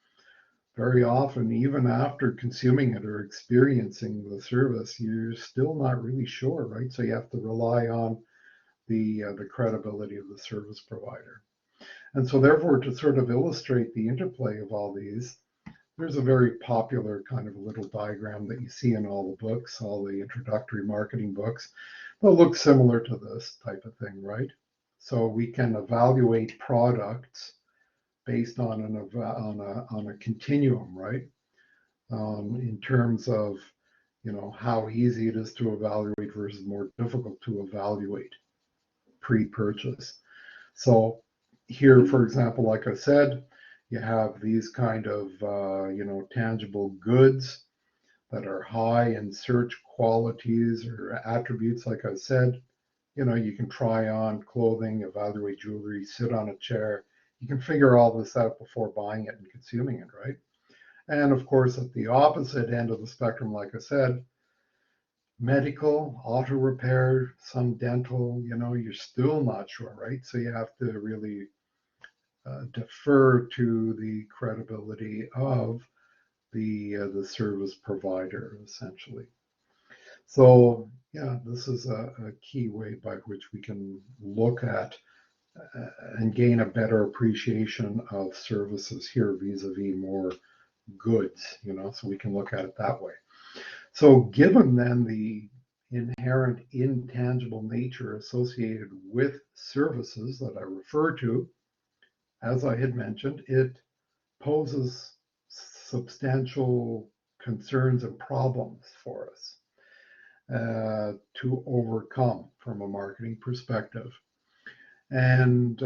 very often, even after consuming it or experiencing the service, you're still not really sure, right? So you have to rely on the credibility of the service provider. And so therefore, to sort of illustrate the interplay of all these, there's a very popular kind of little diagram that you see in all the books, all the introductory marketing books, that look similar to this type of thing, right? So we can evaluate products based on a continuum, right? In terms of how easy it is to evaluate versus more difficult to evaluate pre-purchase. So here, for example, like I said, you have these kind of tangible goods that are high in search qualities or attributes. Like I said, you can try on clothing, evaluate jewelry, sit on a chair. You can figure all this out before buying it and consuming it, right? And of course, at the opposite end of the spectrum, like I said, medical, auto repair, some dental, you're still not sure, right? So you have to really defer to the credibility of the service provider, essentially. So yeah, this is a key way by which we can look at and gain a better appreciation of services here vis-a-vis more goods, so we can look at it that way. So given then the inherent intangible nature associated with services that I refer to, as I had mentioned, it poses substantial concerns and problems for us to overcome from a marketing perspective. And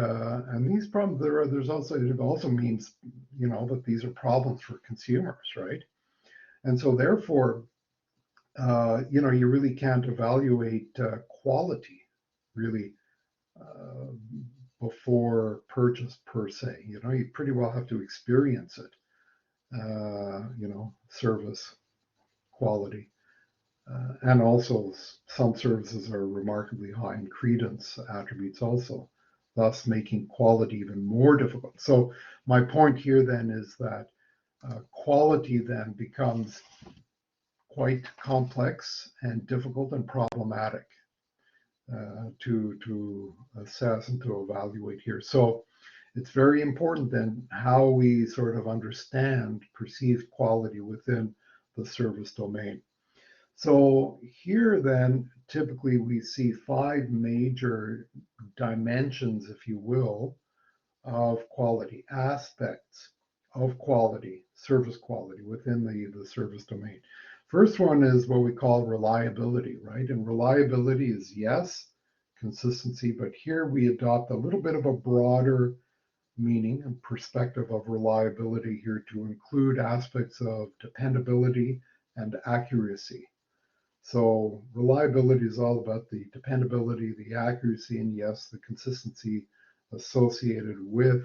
these problems, there's also, it also means, that these are problems for consumers, right? And so therefore, you really can't evaluate quality really uh, before purchase per se. You pretty well have to experience it. Service quality. And also, some services are remarkably high in credence attributes, also, thus making quality even more difficult. So, my point here then is that quality then becomes quite complex and difficult and problematic to assess and to evaluate here. So, it's very important then how we sort of understand perceived quality within the service domain. So here then, typically we see five major dimensions, if you will, of quality, aspects of quality, service quality within the service domain. First one is what we call reliability, right? And reliability is, yes, consistency, but here we adopt a little bit of a broader meaning and perspective of reliability here to include aspects of dependability and accuracy. So reliability is all about the dependability, the accuracy, and yes, the consistency associated with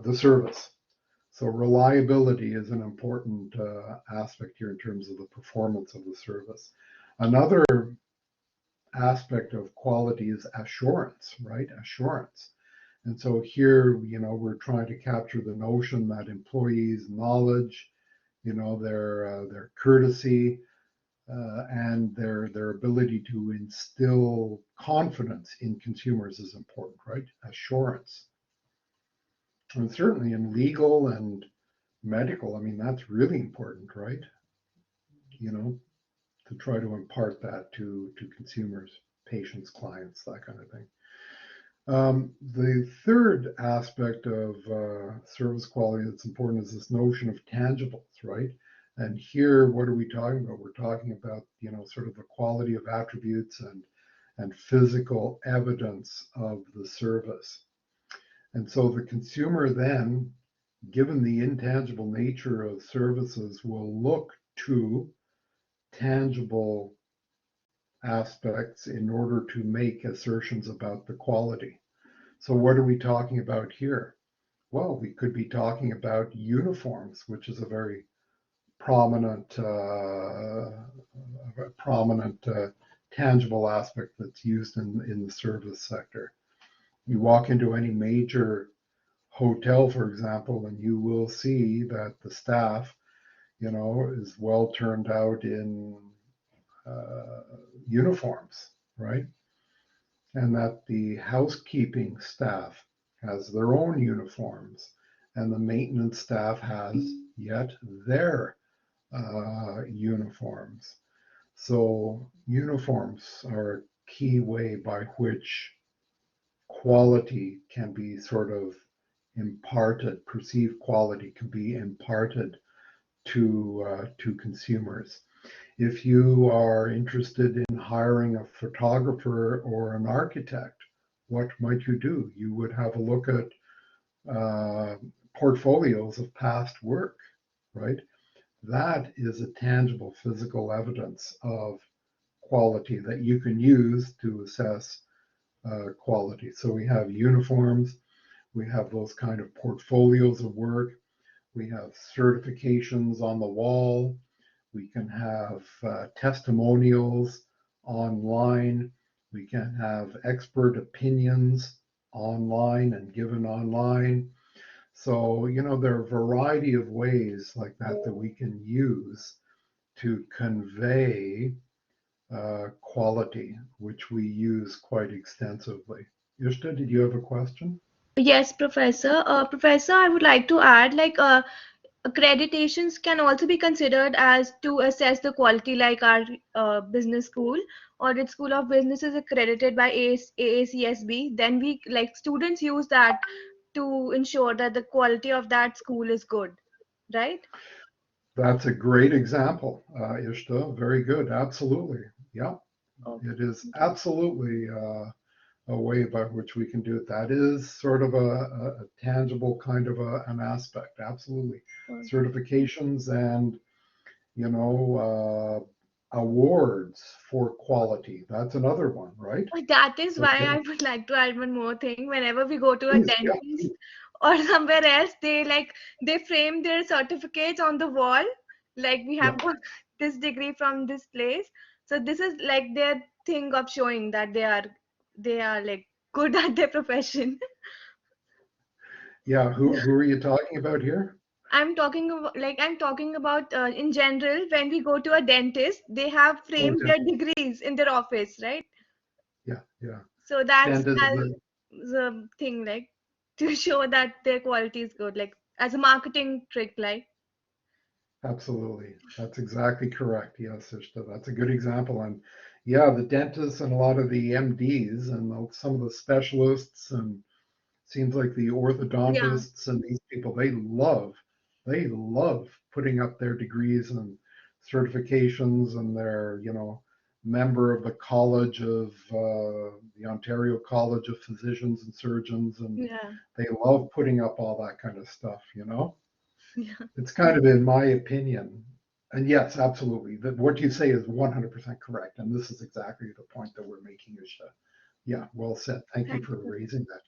the service. So reliability is an important aspect here in terms of the performance of the service. Another aspect of quality is assurance, right? Assurance. And so here, we're trying to capture the notion that employees' knowledge, their courtesy, and their ability to instill confidence in consumers is important, right? Assurance. And certainly in legal and medical, I mean, that's really important, right? You know, to try to impart that to consumers, patients, clients, that kind of thing. The third aspect of service quality that's important is this notion of tangibles, right? And here, what are we talking about? We're talking about, sort of the quality of attributes and physical evidence of the service. And so the consumer then, given the intangible nature of services, will look to tangible aspects in order to make assertions about the quality. So what are we talking about here? Well, we could be talking about uniforms, which is a very prominent, tangible aspect that's used in the service sector. You walk into any major hotel, for example, and you will see that the staff, is well turned out in uniforms, right? And that the housekeeping staff has their own uniforms, and the maintenance staff has yet their uniforms. So uniforms are a key way by which quality can be sort of imparted, perceived quality can be imparted to consumers. If you are interested in hiring a photographer or an architect, what might you do? You would have a look at portfolios of past work, right? That is a tangible physical evidence of quality that you can use to assess quality. So we have uniforms, we have those kind of portfolios of work, we have certifications on the wall, we can have testimonials online, we can have expert opinions online and given online. So, there are a variety of ways like that we can use to convey quality, which we use quite extensively. Ishta, did you have a question? Yes, Professor. Professor, I would like to add, like, accreditations can also be considered as to assess the quality, like our business school, Audit School of Business is accredited by AACSB. Then we, like, students use that to ensure that the quality of that school is good, right? That's a great example, Ishta. Very good. Absolutely. Yeah, Okay. it is absolutely a way by which we can do it. That is sort of a tangible kind of an aspect. Absolutely. Okay. Certifications and, you know, awards for quality. That's another one, right? That is why Okay. I would like to add one more thing. Whenever we go to a Please, yeah, dentist please. or somewhere else, they frame their certificates on the wall. Like we Yeah, have got this degree from this place. So this is like their thing of showing that they are like good at their profession. yeah. Who are you talking about here? I'm talking about in general when we go to a dentist, they have Oh, framed their degrees in their office, right? yeah, yeah. So that's Dentist. the thing, like to show that their quality is good, like as a marketing trick, like. Absolutely. That's exactly correct. Yes, Ishta, that's a good example. And yeah, the dentists and a lot of the MDs and some of the specialists and seems like the Yeah, orthodontists and these people, they love putting up their degrees and certifications and they're, member of the College of the Ontario College of Physicians and Surgeons, and yeah, they love putting up all that kind of stuff. yeah. It's kind of in my opinion, and yes, absolutely, that what you say is 100% correct, and this is exactly the point that we're making, Isha. Yeah, well said. Thank you Thank for you. raising that.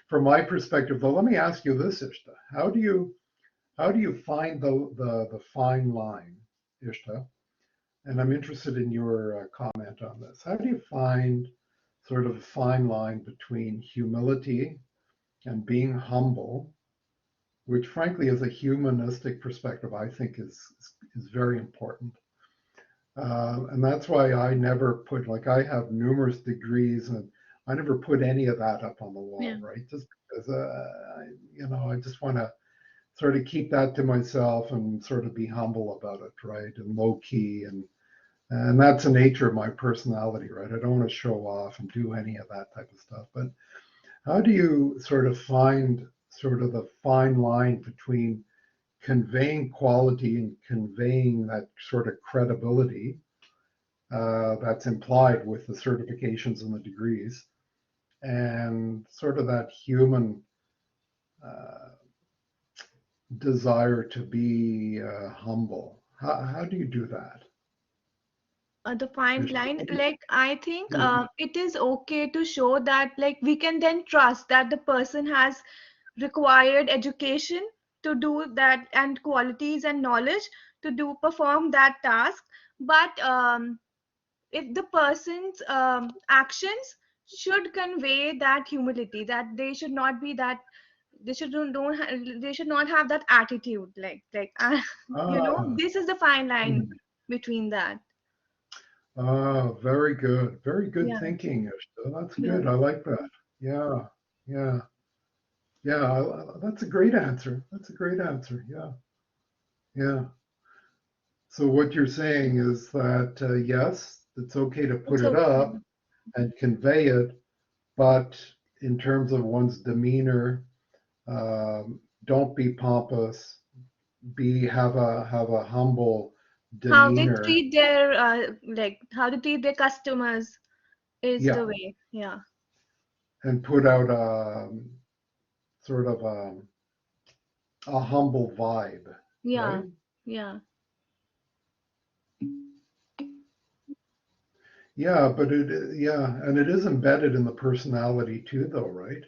From my perspective, though, let me ask you this, Ishta. How do you find the fine line, Ishta? And I'm interested in your comment on this. How do you find sort of a fine line between humility and being humble, which frankly is a humanistic perspective I think is very important. And that's why I never put, like, I have numerous degrees and I never put any of that up on the Yeah, wall, right? Just because, I just want to sort of keep that to myself and sort of be humble about it, right? And low key. And that's the nature of my personality, right? I don't want to show off and do any of that type of stuff. But how do you sort of find sort of the fine line between conveying quality and conveying that sort of credibility that's implied with the certifications and the degrees, and sort of that human uh, desire to be humble? How do you do that? the fine Ishta? line, like I think Yeah. it is okay to show that like we can then trust that the person has required education to do that and qualities and knowledge to do perform that task, but if the person's actions should convey that humility, that they should not be that they should don't they should not have that attitude, like Ah, this is the fine line hmm. between that. Very good. Very good Yeah, thinking, Ishta. That's yeah. good. I like that. Yeah, yeah, yeah. That's a great answer. That's a great answer. Yeah, yeah. So what you're saying is that yes, it's okay to put It's it okay. up and convey it, but in terms of one's demeanor, don't be pompous. Have a humble How they demeanor. treat their how they treat their customers is Yeah, the way. Yeah, and put out sort of a humble vibe, yeah, right? yeah, Yeah, but yeah, and it is embedded in the personality too, though, right?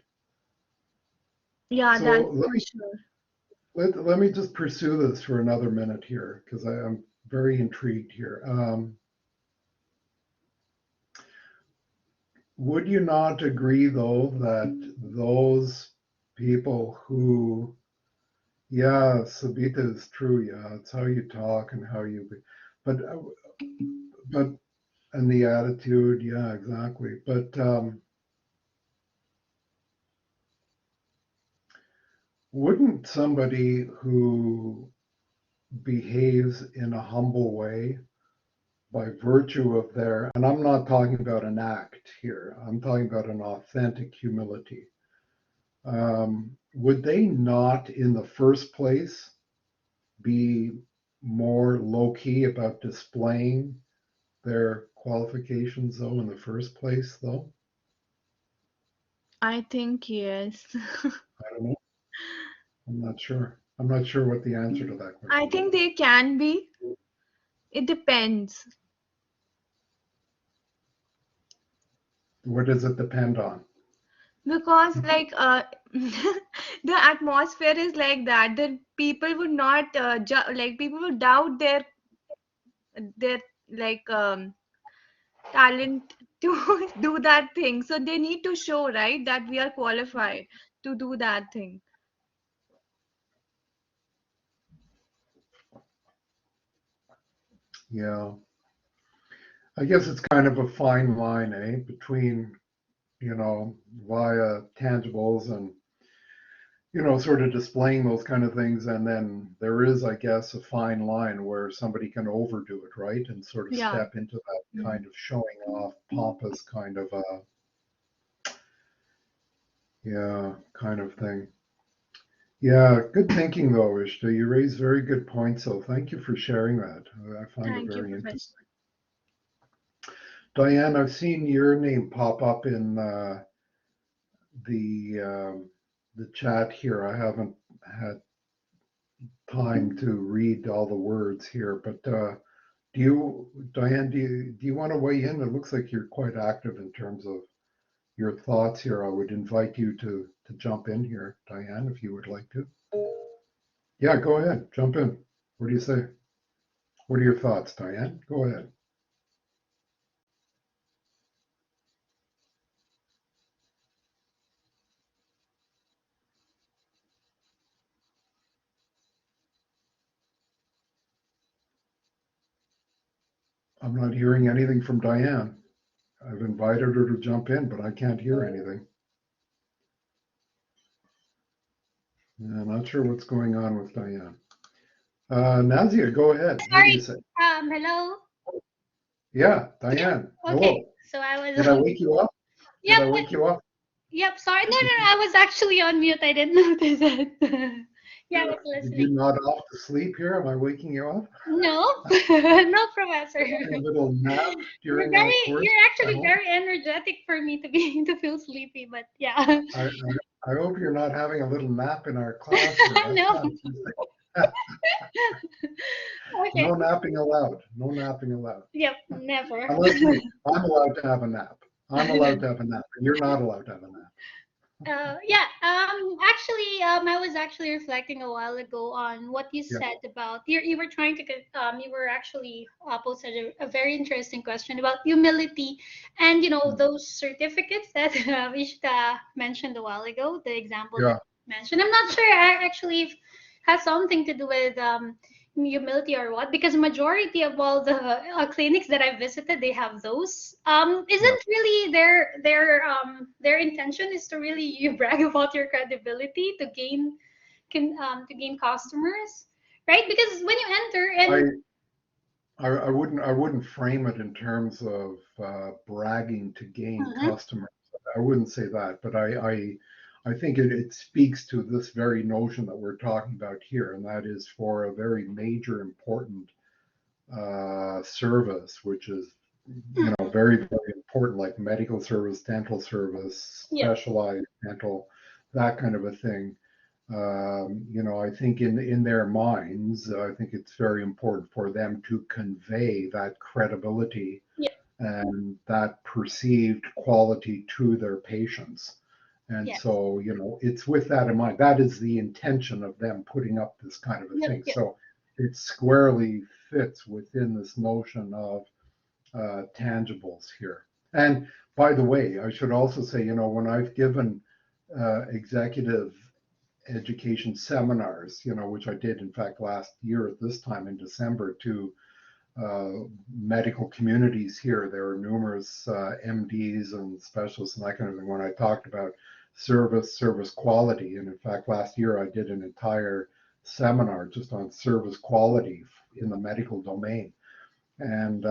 yeah, So that's for sure. let me just pursue this for another minute here because I am very intrigued here. Would you not agree, though, that those people who, yeah, Sabita is true, yeah, it's how you talk and how you be, but but and the attitude, yeah, exactly. But wouldn't somebody who behaves in a humble way by virtue of their, and I'm not talking about an act here, I'm talking about an authentic humility. would they not in the first place be more low key about displaying their qualifications though in the first place though? I think yes. I don't know. I'm not sure. I'm not sure what the answer to that I question think they can be. It depends. is. What does it depend on? Because like the atmosphere is like that, that people would not like people would doubt their like talent to do that thing. So they need to show, right, that we are qualified to do that thing. Yeah, I guess it's kind of a fine line, eh, between, via tangibles and, sort of displaying those kind of things. And then there is, I guess, a fine line where somebody can overdo it, right? And sort of Yeah. step into that kind of showing off, pompous kind of, yeah, kind of thing. Yeah, good thinking though, Ishta. You raise very good points, so thank you for sharing that. I find it Thank you, very Professor. interesting. Diane, I've seen your name pop up in the the chat here. I haven't had time to read all the words here, but Diane, do you want to weigh in? It looks like you're quite active in terms of your thoughts here. I would invite you to jump in here, Diane, if you would like to. Yeah, go ahead, jump in. What do you say? What are your thoughts, Diane? Go ahead. I'm not hearing anything from Diane. I've invited her to jump in, but I can't hear anything. I'm not sure what's going on with Diane. Nazia, go ahead. What do you Sorry. say? Hello. Yeah, Yep. Diane. Okay. Hello. So I Did was. I wake you up? Did Yep. I wake you up? Yep. Sorry. No, no, no. I was actually on mute. I didn't notice it. Yeah, I was Did you listening. nod off to sleep here? Am I waking you up? No, no, Professor. Having a little nap You're during our very, course? you're I actually hope. very energetic for me to be to feel sleepy. But yeah. I hope you're not having a little nap in our class here. That's No. not interesting. Okay. No napping allowed. No napping allowed. Yep. Never. Unless I'm allowed to have a nap. I'm allowed to have a nap, and you're not allowed to have a nap. Yeah. Actually, I was actually reflecting a while ago on what you Yeah, said about you were trying to you were actually posted a very interesting question about humility, and mm, those certificates that Ishta mentioned a while ago. The example that yeah, you mentioned, I'm not sure actually if has something to do with humility or what, because majority of all the clinics that I visited, they have those. yeah. Isn't really their intention is to really you brag about your credibility to gain customers, right? Because when you enter I and I wouldn't frame it in terms of bragging to gain Mhm. customers. I wouldn't say that, but I think it speaks to this very notion that we're talking about here, and that is for a very major, important service, which is Mhm. very, very important, like medical service, dental service, Yep. specialized dental, that kind of a thing. I think in their minds, I think it's very important for them to convey that credibility Yep. and that perceived quality to their patients. And Yes. so, it's with that in mind. That is the intention of them putting up this kind of a Yep. thing. Yep. So it squarely fits within this notion of tangibles here. And by the way, I should also say, when I've given executive education seminars, which I did, in fact, last year at this time in December to uh, medical communities here. There are numerous MDs and specialists and that kind of thing. When I talked about service quality, and in fact, last year I did an entire seminar just on service quality in the medical domain. And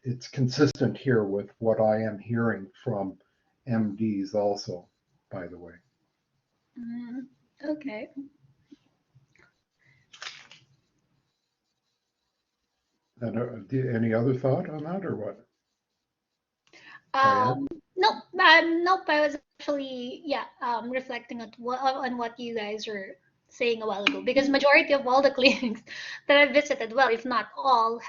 it's consistent here with what I am hearing from MDs also, by the way. Okay. And any other thought on that or what? Diane? Um, nope, nope. I was actually, yeah, reflecting on what you guys were saying a while ago, because majority of all the clinics that I visited, well, if not all,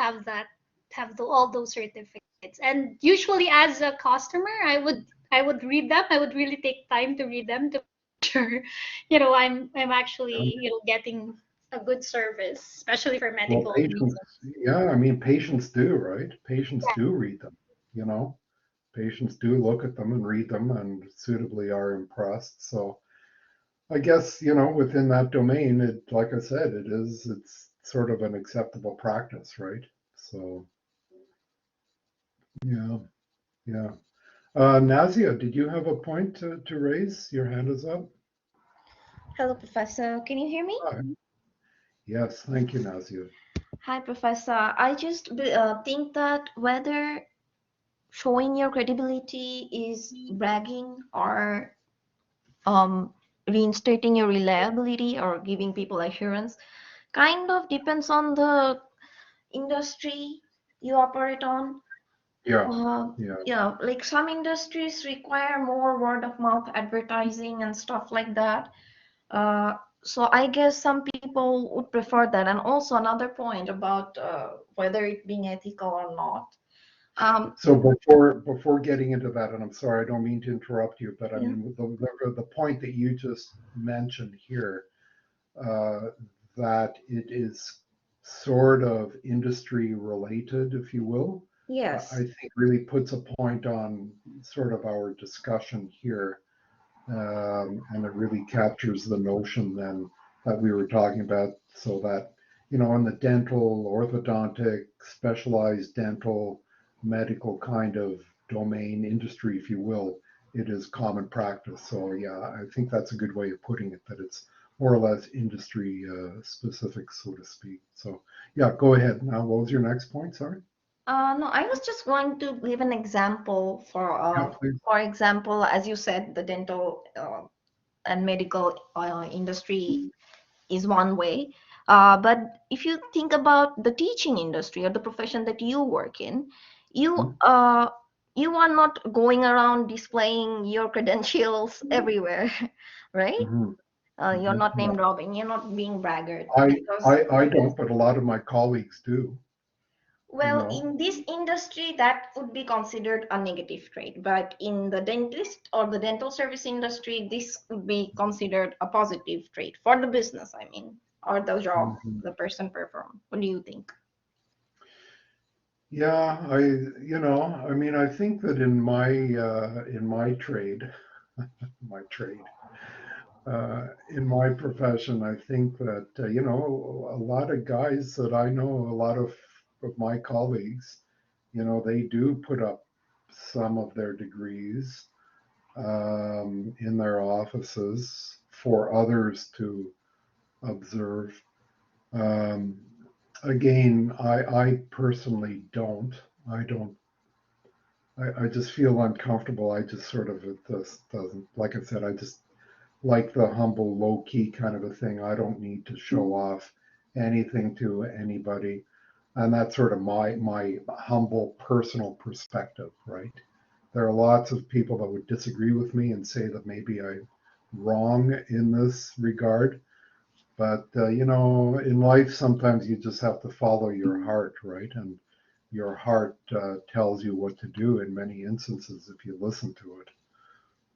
all those certificates. And usually, as a customer, I would read them. I would really take time to read them to make sure, I'm actually, getting a good service, especially for Well, medical patients, reasons. yeah, I mean, patients do, right? Patients do read them, you know? Patients do look at them and read them and suitably are impressed. So I guess, within that domain, like I said, it's sort of an acceptable practice, right? So, yeah, yeah. Nazia, did you have a point to raise? Your hand is up. Hello, Professor. Can you hear me? Hi. Yes, thank you, Nazia. Hi, Professor. I just think that whether showing your credibility is bragging or um, reinstating your reliability or giving people assurance kind of depends on the industry you operate on. Yeah, Uh, yeah. like some industries require more word of mouth advertising and stuff like that. Uh, so I guess some people would prefer that. And also another point about whether it being ethical or not. Um, So before getting into that, and I'm sorry, I don't mean to interrupt you, but I yeah. mean the point that you just mentioned here, uh, that it is sort of industry related, if you will, I Yes. think really puts a point on sort of our discussion here, and it really captures the notion then that we were talking about, so that in the dental, orthodontic, specialized dental, medical kind of domain industry, if you will, it is common practice. So yeah, I think that's a good way of putting it, that it's more or less industry specific, so to speak. So yeah, go ahead. Now, what was your next point? Sorry. No, I was just going to give an example Yeah, please. for example, as you said, the dental and medical industry is one way. But if you think about the teaching industry or the profession that you work in, you Mhm. uh, you are not going around displaying your credentials everywhere, right? Mhm. You're Mhm. not Yeah. name dropping. You're not being braggart I, because, I don't, but a lot of my colleagues do, you well, know. in this industry, that would be considered a negative trait. But in the dentist or the dental service industry, this would be considered a positive trait for the business, I mean, or the job Mhm. the person perform. What do you think? Yeah, I mean, I think that in my trade, my trade, in my profession, I think that a lot of guys that I know, a lot of my colleagues, they do put up some of their degrees in their offices for others to observe. Um, Again, I personally don't. I don't. I just feel uncomfortable. I just sort of, it just doesn't. Like I said, I just like the humble, low key kind of a thing. I don't need to show off anything to anybody, and that's sort of my humble personal perspective, right? There are lots of people that would disagree with me and say that maybe I'm wrong in this regard. But in life, sometimes you just have to follow your heart, right? And your heart tells you what to do in many instances if you listen to it.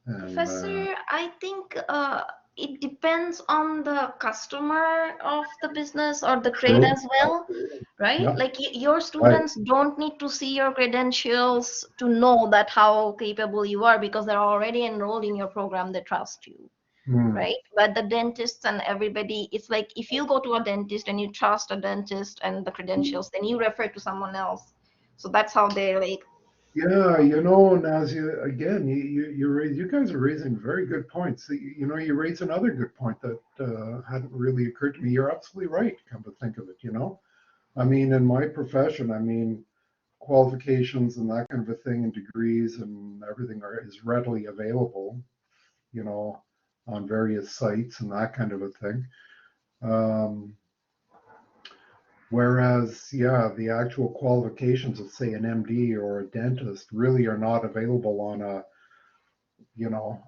And Professor, I think it depends on the customer of the business or the trade true, as well, absolutely, right? yeah, Like your right. students don't need to see your credentials to know that how capable you are because they're already enrolled in your program, they trust you, Hmm. right? But the dentists and everybody, it's like if you go to a dentist and you trust a dentist and the credentials, then you refer to someone else. So that's how they like, Yeah, Nazia, again, you guys are raising very good points. You raise another good point that hadn't really occurred to me. You're absolutely right, come to think of it. I mean, in my profession, I mean, qualifications and that kind of a thing and degrees and everything is readily available, you know, on various sites and that kind of a thing. Whereas, yeah, the actual qualifications of, say, an MD or a dentist really are not available on a,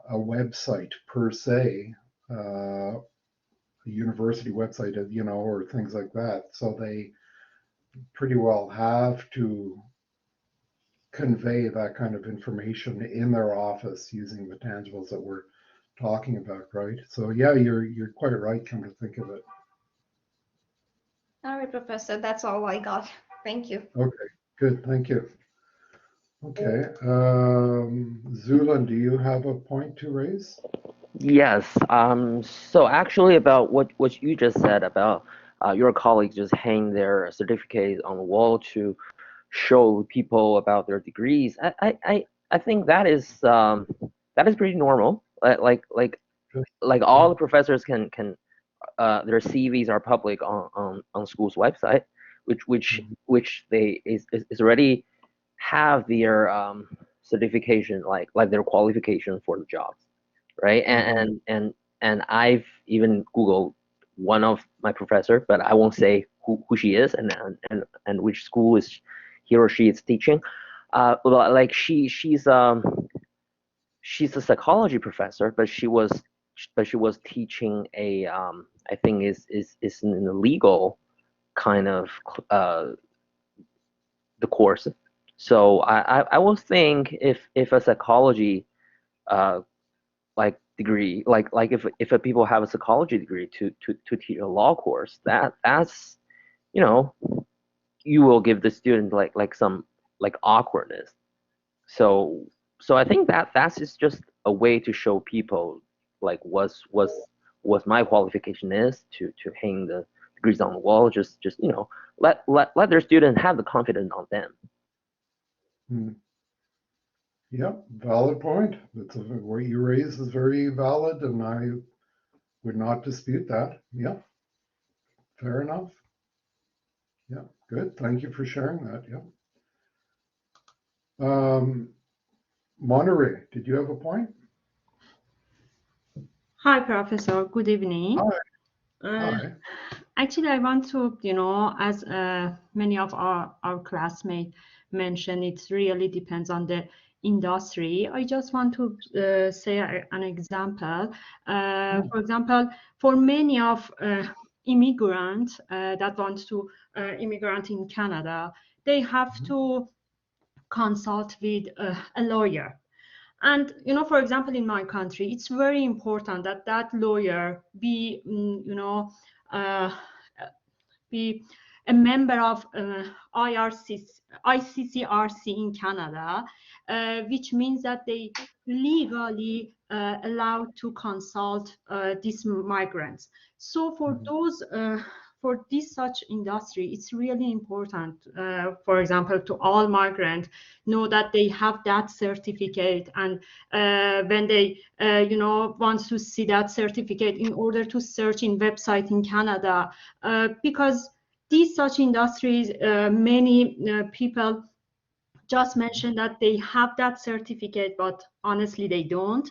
a website per se, a university website, or things like that. So they pretty well have to convey that kind of information in their office using the tangibles that we're talking about, right? So yeah, you're quite right, come to think of it. All right, Professor, that's all I got. Thank you. Okay, good, thank you. Okay, Zulan, do you have a point to raise? Yes. So actually, about what you just said about your colleagues just hang their certificate on the wall to show people about their degrees. I think that is pretty normal. Like Yeah. all the professors can their CVs are public on school's website, Mhm. which they is already have their certification like their qualification for the jobs, right? Mhm. And I've even Googled one of my professor, but I won't say who she is and which school is he or she is teaching. Like she's a psychology professor, but she was teaching a I think is in the legal kind of uh, the course. So I will think if a psychology uh, like degree like if a people have a psychology degree to teach a law course that's you know you will give the student like some like awkwardness. So I think that's just a way to show people like what my qualification is to hang the degrees on the wall. Just let their student have the confidence on them. Mm. Yep, valid point. What you raise is very valid, and I would not dispute that. Yeah, fair enough. Yeah, good. Thank you for sharing that. Yeah. Monterey, did you have a point? Hi, Professor. Good evening. Hi. Uh, Hi. actually, I want to, as many of our classmates mentioned, it really depends on the industry. I just want to say an example. For example, for many of immigrants that want to immigrant in Canada, they have to consult with a lawyer. And for example, in my country, it's very important that that lawyer be uh, be a member of ICCRC in Canada, which means that they legally allowed to consult these migrants. So for those for this such industry, it's really important, for example, to all migrants know that they have that certificate, and when they want to see that certificate in order to search in website in Canada, because these such industries, many people just mention that they have that certificate, but honestly they don't.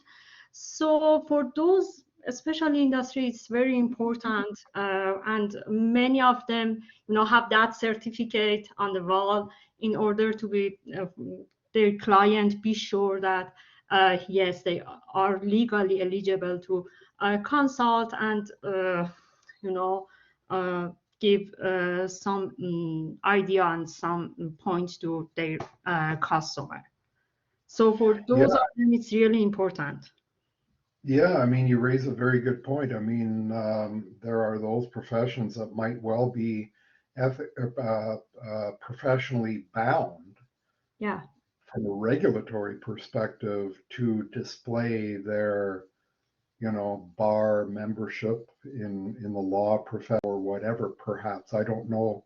So for those especially industries, it's very important, and many of them have that certificate on the wall in order to be their client be sure that yes, they are legally eligible to consult and you know uh, give some idea and some points to their customer. So for Yeah, those of them, it's really important. yeah. I mean, you raise a very good point. I mean, there are those professions that might well be professionally bound Yeah, from a regulatory perspective to display their, bar membership in the law profession or whatever. Perhaps I don't know.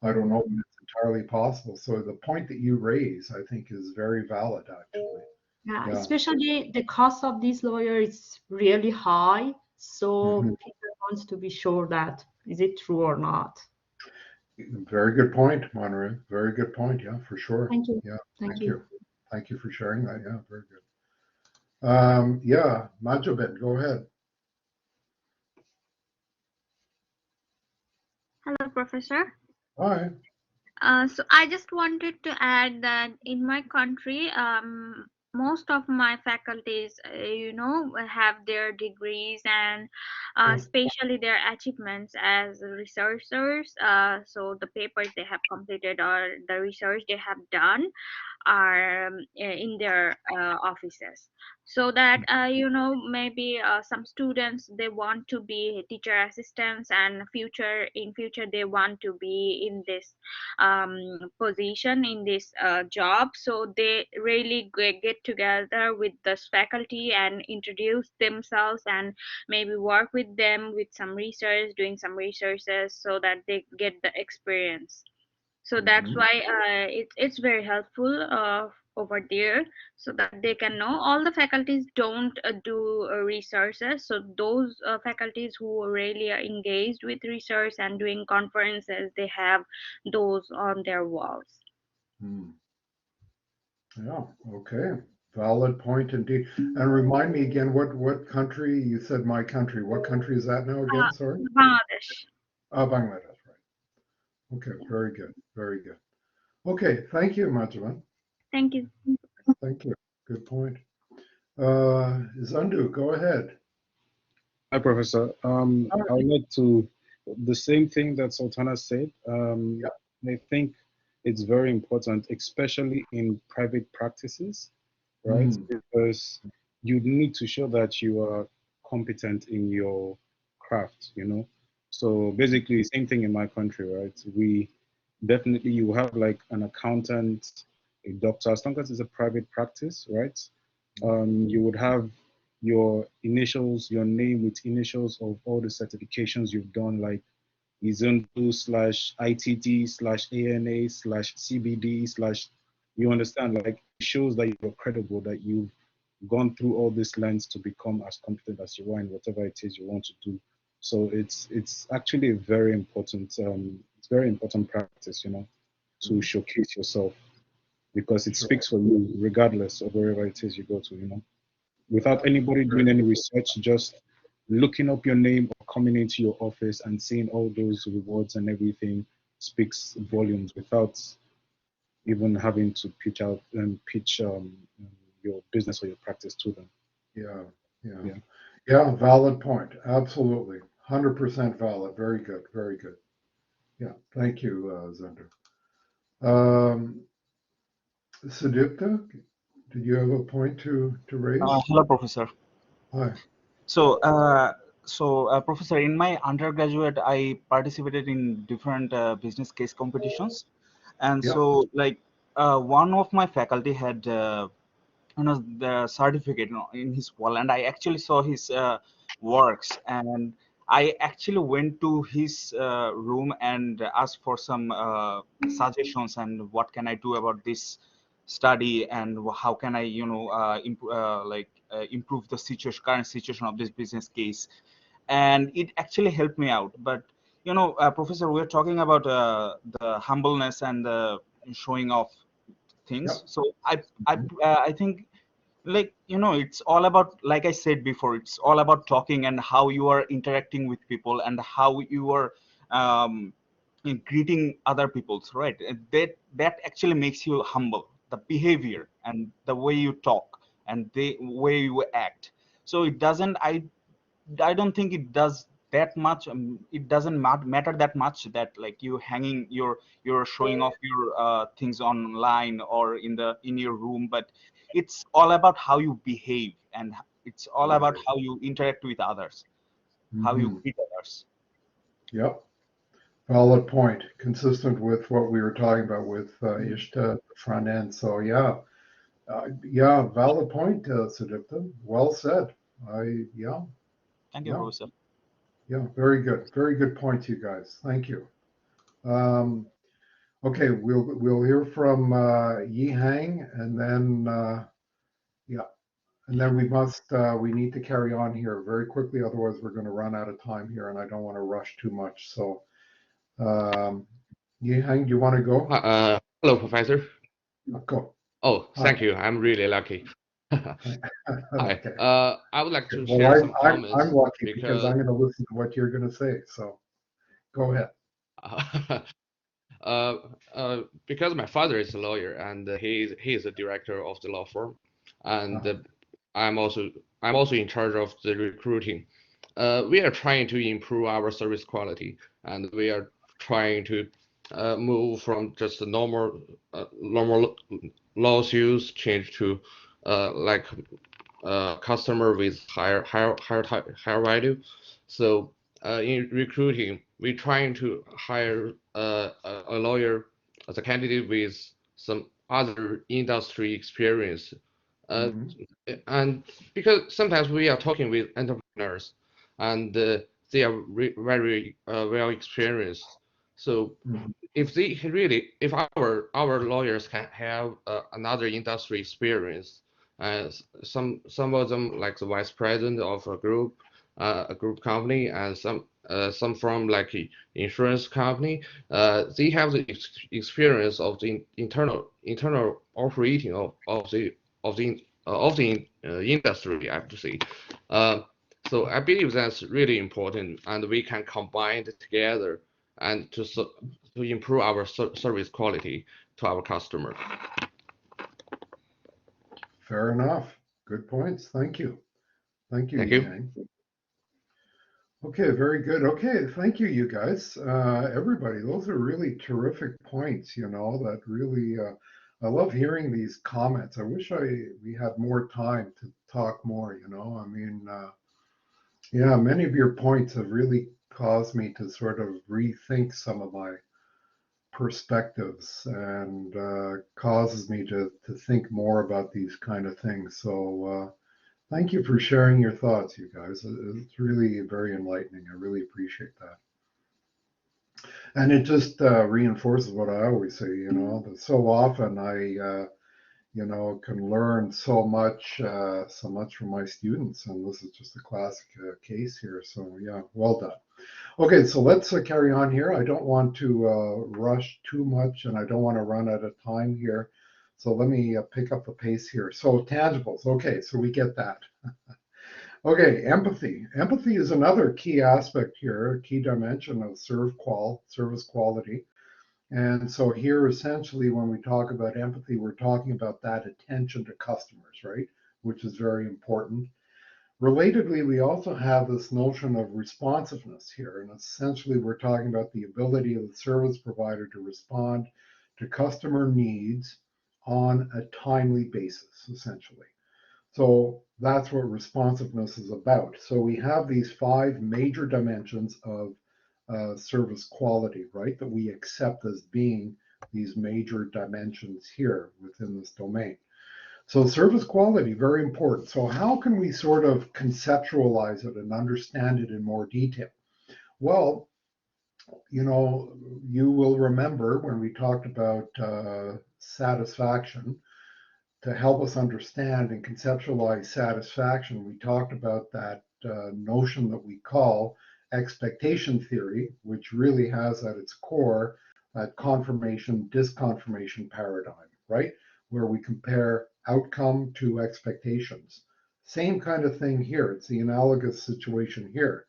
I don't know if it's entirely possible. So the point that you raise, I think, is very valid. Actually, yeah. yeah. Especially the cost of this lawyer is really high. Mhm. So people want to be sure that is it true or not. Very good point, Monterey. Very good point. Yeah, for sure. Thank you. Yeah, Thank thank you. you. Thank you for sharing that. Yeah, very good. Yeah, Majobin, go ahead. Hello, Professor. Hi. So I just wanted to add that in my country, most of my faculties, have their degrees and especially their achievements as researchers. So the papers they have completed or the research they have done are in their offices, so that maybe some students they want to be teacher assistants, and future they want to be in this position in this job, so they really get together with this faculty and introduce themselves and maybe work with them with some research, doing some researches, so that they get the experience. So that's Mhm. why it's very helpful over there, so that they can know. All the faculties don't do researches, so those faculties who really are engaged with research and doing conferences, they have those on their walls. Hmm. Yeah, okay. Valid point indeed. And remind me again, what country? You said my country. What country is that now uh, again? Sorry. Bangladesh. Bangladesh, right. Okay, very good, very good. Okay, thank you, Majwan. Thank you. Thank you. Good point. Zandu, go ahead. Hi, Professor. I would like to, the same thing that Sultana said. Yeah. I think it's very important, especially in private practices, right? Mm, Because you need to show that you are competent in your craft, you know? So basically, same thing in my country, right? We definitely, you have like an accountant, a doctor, as long as it's a private practice, right? You would have your initials, your name with initials of all the certifications you've done, like Izundu slash ITT slash ANA slash CBD slash, you understand, like it shows that you're credible, that you've gone through all these lines to become as competent as you are in whatever it is you want to do. So it's actually a very important, it's very important practice, you know, to showcase yourself because it sure. speaks for you regardless of wherever it is you go to, you know, without anybody doing any research, just looking up your name or coming into your office and seeing all those rewards and everything speaks volumes without even having to pitch out and pitch your business or your practice to them. Yeah, yeah. Yeah. Yeah, valid point. Absolutely. 100% valid. Very good, very good. Yeah, thank you, Zandu. Um, Sudipta, did you have a point to raise? Hello, Professor. Hi. So, Professor, in my undergraduate, I participated in different business case competitions, and Yeah. so like one of my faculty had the certificate in his wall, and I actually saw his works, and I actually went to his room and asked for some suggestions and what can I do about this study, and how can I improve the situation, current situation of this business case. And it actually helped me out. But Professor, we're talking about the humbleness and the showing off things. Yep. So I think, like, it's all about, like I said before, it's all about talking and how you are interacting with people and how you are um, greeting other people's, right? And that actually makes you humble, the behavior and the way you talk and the way you act. So it doesn't, I don't think it does that much. It doesn't matter that much that like you hanging you're showing off your things online or in your room, but it's all about how you behave, and it's all about Right. how you interact with others, how you Hmm. greet others. Yep. Valid point. Consistent with what we were talking about with Ishta at the front end. So yeah, valid point, Sudipta. Well said. Yeah, Thank you, yeah, Professor. yeah. Very good. Very good points, you guys. Thank you. Um, okay, we'll hear from Yi Hang, and then yeah, and then we need to carry on here very quickly. Otherwise, we're going to run out of time here, and I don't want to rush too much. So, Yi Hang, do you want to go? Hello, Professor. Go. Oh, Hi. thank you. I'm really lucky. Hi. Okay. I would like to Well, share some I'm comments lucky because because I'm going to listen to what you're going to say. So go ahead. Uh, because my father is a lawyer and he is a director of the law firm, and I'm also I'm also in charge of the recruiting. We are trying to improve our service quality, and we are trying to move from just the normal lawsuits change to like customer with higher value. So in recruiting, we're trying to hire a lawyer as a candidate with some other industry experience. Uh, and because sometimes we are talking with entrepreneurs and they are very well experienced. So if our lawyers can have another industry experience, some of them like the vice president of a group company, and some from like insurance company, they have the experience of the internal operating of the industry, I have to say. Uh, so I believe that's really important, and we can combine it together and to improve our service quality to our customer. Fair enough. Good points. Thank you. Thank you, Thank you. Yang. Okay, very good. Okay, thank you, you guys. Everybody, those are really terrific points, that really, I love hearing these comments. I wish we had more time to talk more. I mean, yeah, many of your points have really caused me to sort of rethink some of my perspectives and causes me to think more about these kind of things. So thank you for sharing your thoughts, you guys. It's really very enlightening. I really appreciate that. And it just reinforces what I always say, that so often I can learn so much from my students. And this is just a classic case here. So yeah, well done. Okay, so let's carry on here. I don't want to rush too much, and I don't want to run out of time here. So let me pick up the pace here. So tangibles. Okay, so we get that. Okay, empathy. Empathy is another key aspect here, a key dimension of service quality. And so here, essentially, when we talk about empathy, we're talking about that attention to customers, right? Which is very important. Relatedly, we also have this notion of responsiveness here. And essentially, we're talking about the ability of the service provider to respond to customer needs on a timely basis, essentially. So that's what responsiveness is about. So we have these 5 major dimensions of service quality, right, that we accept as being these major dimensions here within this domain. So service quality, very important. So how can we sort of conceptualize it and understand it in more detail? Well, you will remember when we talked about satisfaction. To help us understand and conceptualize satisfaction, we talked about that notion that we call expectation theory, which really has at its core that confirmation disconfirmation paradigm, right? Where we compare outcome to expectations. Same kind of thing here. It's the analogous situation here.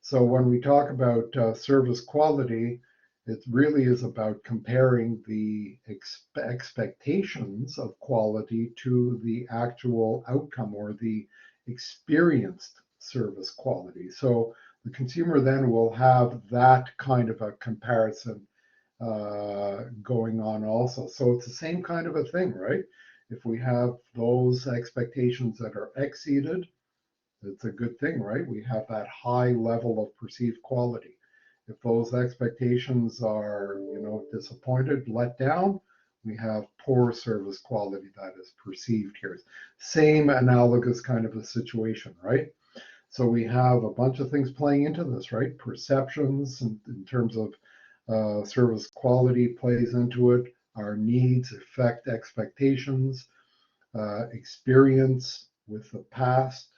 So when we talk about service quality, it really is about comparing the expectations of quality to the actual outcome or the experienced service quality. So the consumer then will have that kind of a comparison going on also. So it's the same kind of a thing, right? If we have those expectations that are exceeded, it's a good thing, right? We have that high level of perceived quality. If those expectations are, disappointed, let down, we have poor service quality that is perceived here. Same analogous kind of a situation, right? So we have a bunch of things playing into this, right? Perceptions in terms of service quality plays into it. Our needs affect expectations, experience with the past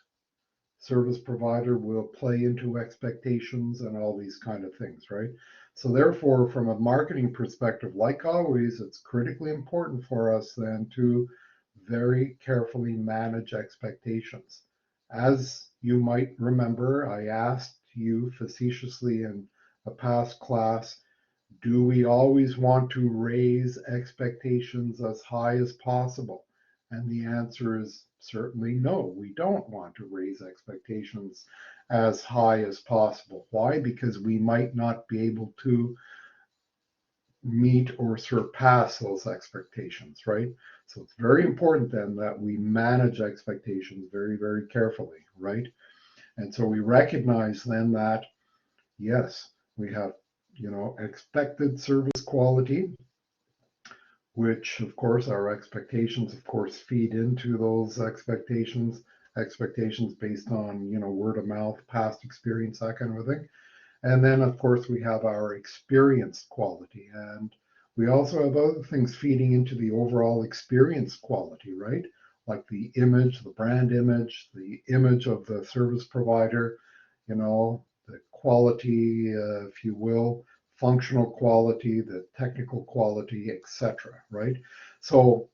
service provider will play into expectations and all these kind of things, right? So therefore, from a marketing perspective, like always, it's critically important for us then to very carefully manage expectations. As you might remember, I asked you facetiously in a past class, Do we always want to raise expectations as high as possible? And the answer is certainly no. We don't want to raise expectations as high as possible. Why? Because we might not be able to meet or surpass those expectations, right? So it's very important then that we manage expectations very, very carefully, right? And so we recognize then that, yes, we have, expected service quality, which of course our expectations, of course, feed into those expectations based on, word of mouth, past experience, that kind of a thing. And then, of course, we have our experience quality. And we also have other things feeding into the overall experience quality, right? Like the image, the brand image, the image of the service provider, the quality, if you will, functional quality, the technical quality, etc., right? So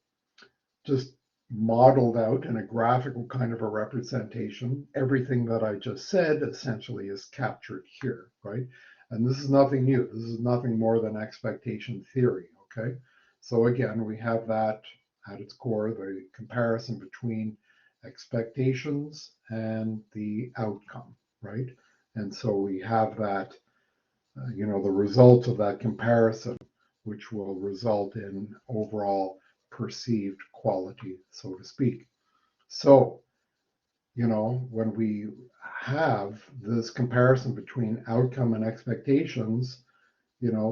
just modeled out in a graphical kind of a representation, everything that I just said essentially is captured here, right? And this is nothing new. This is nothing more than expectation theory, okay? So again, we have that at its core, the comparison between expectations and the outcome, right? And so we have that, the result of that comparison, which will result in overall perceived quality, so to speak. So, when we have this comparison between outcome and expectations,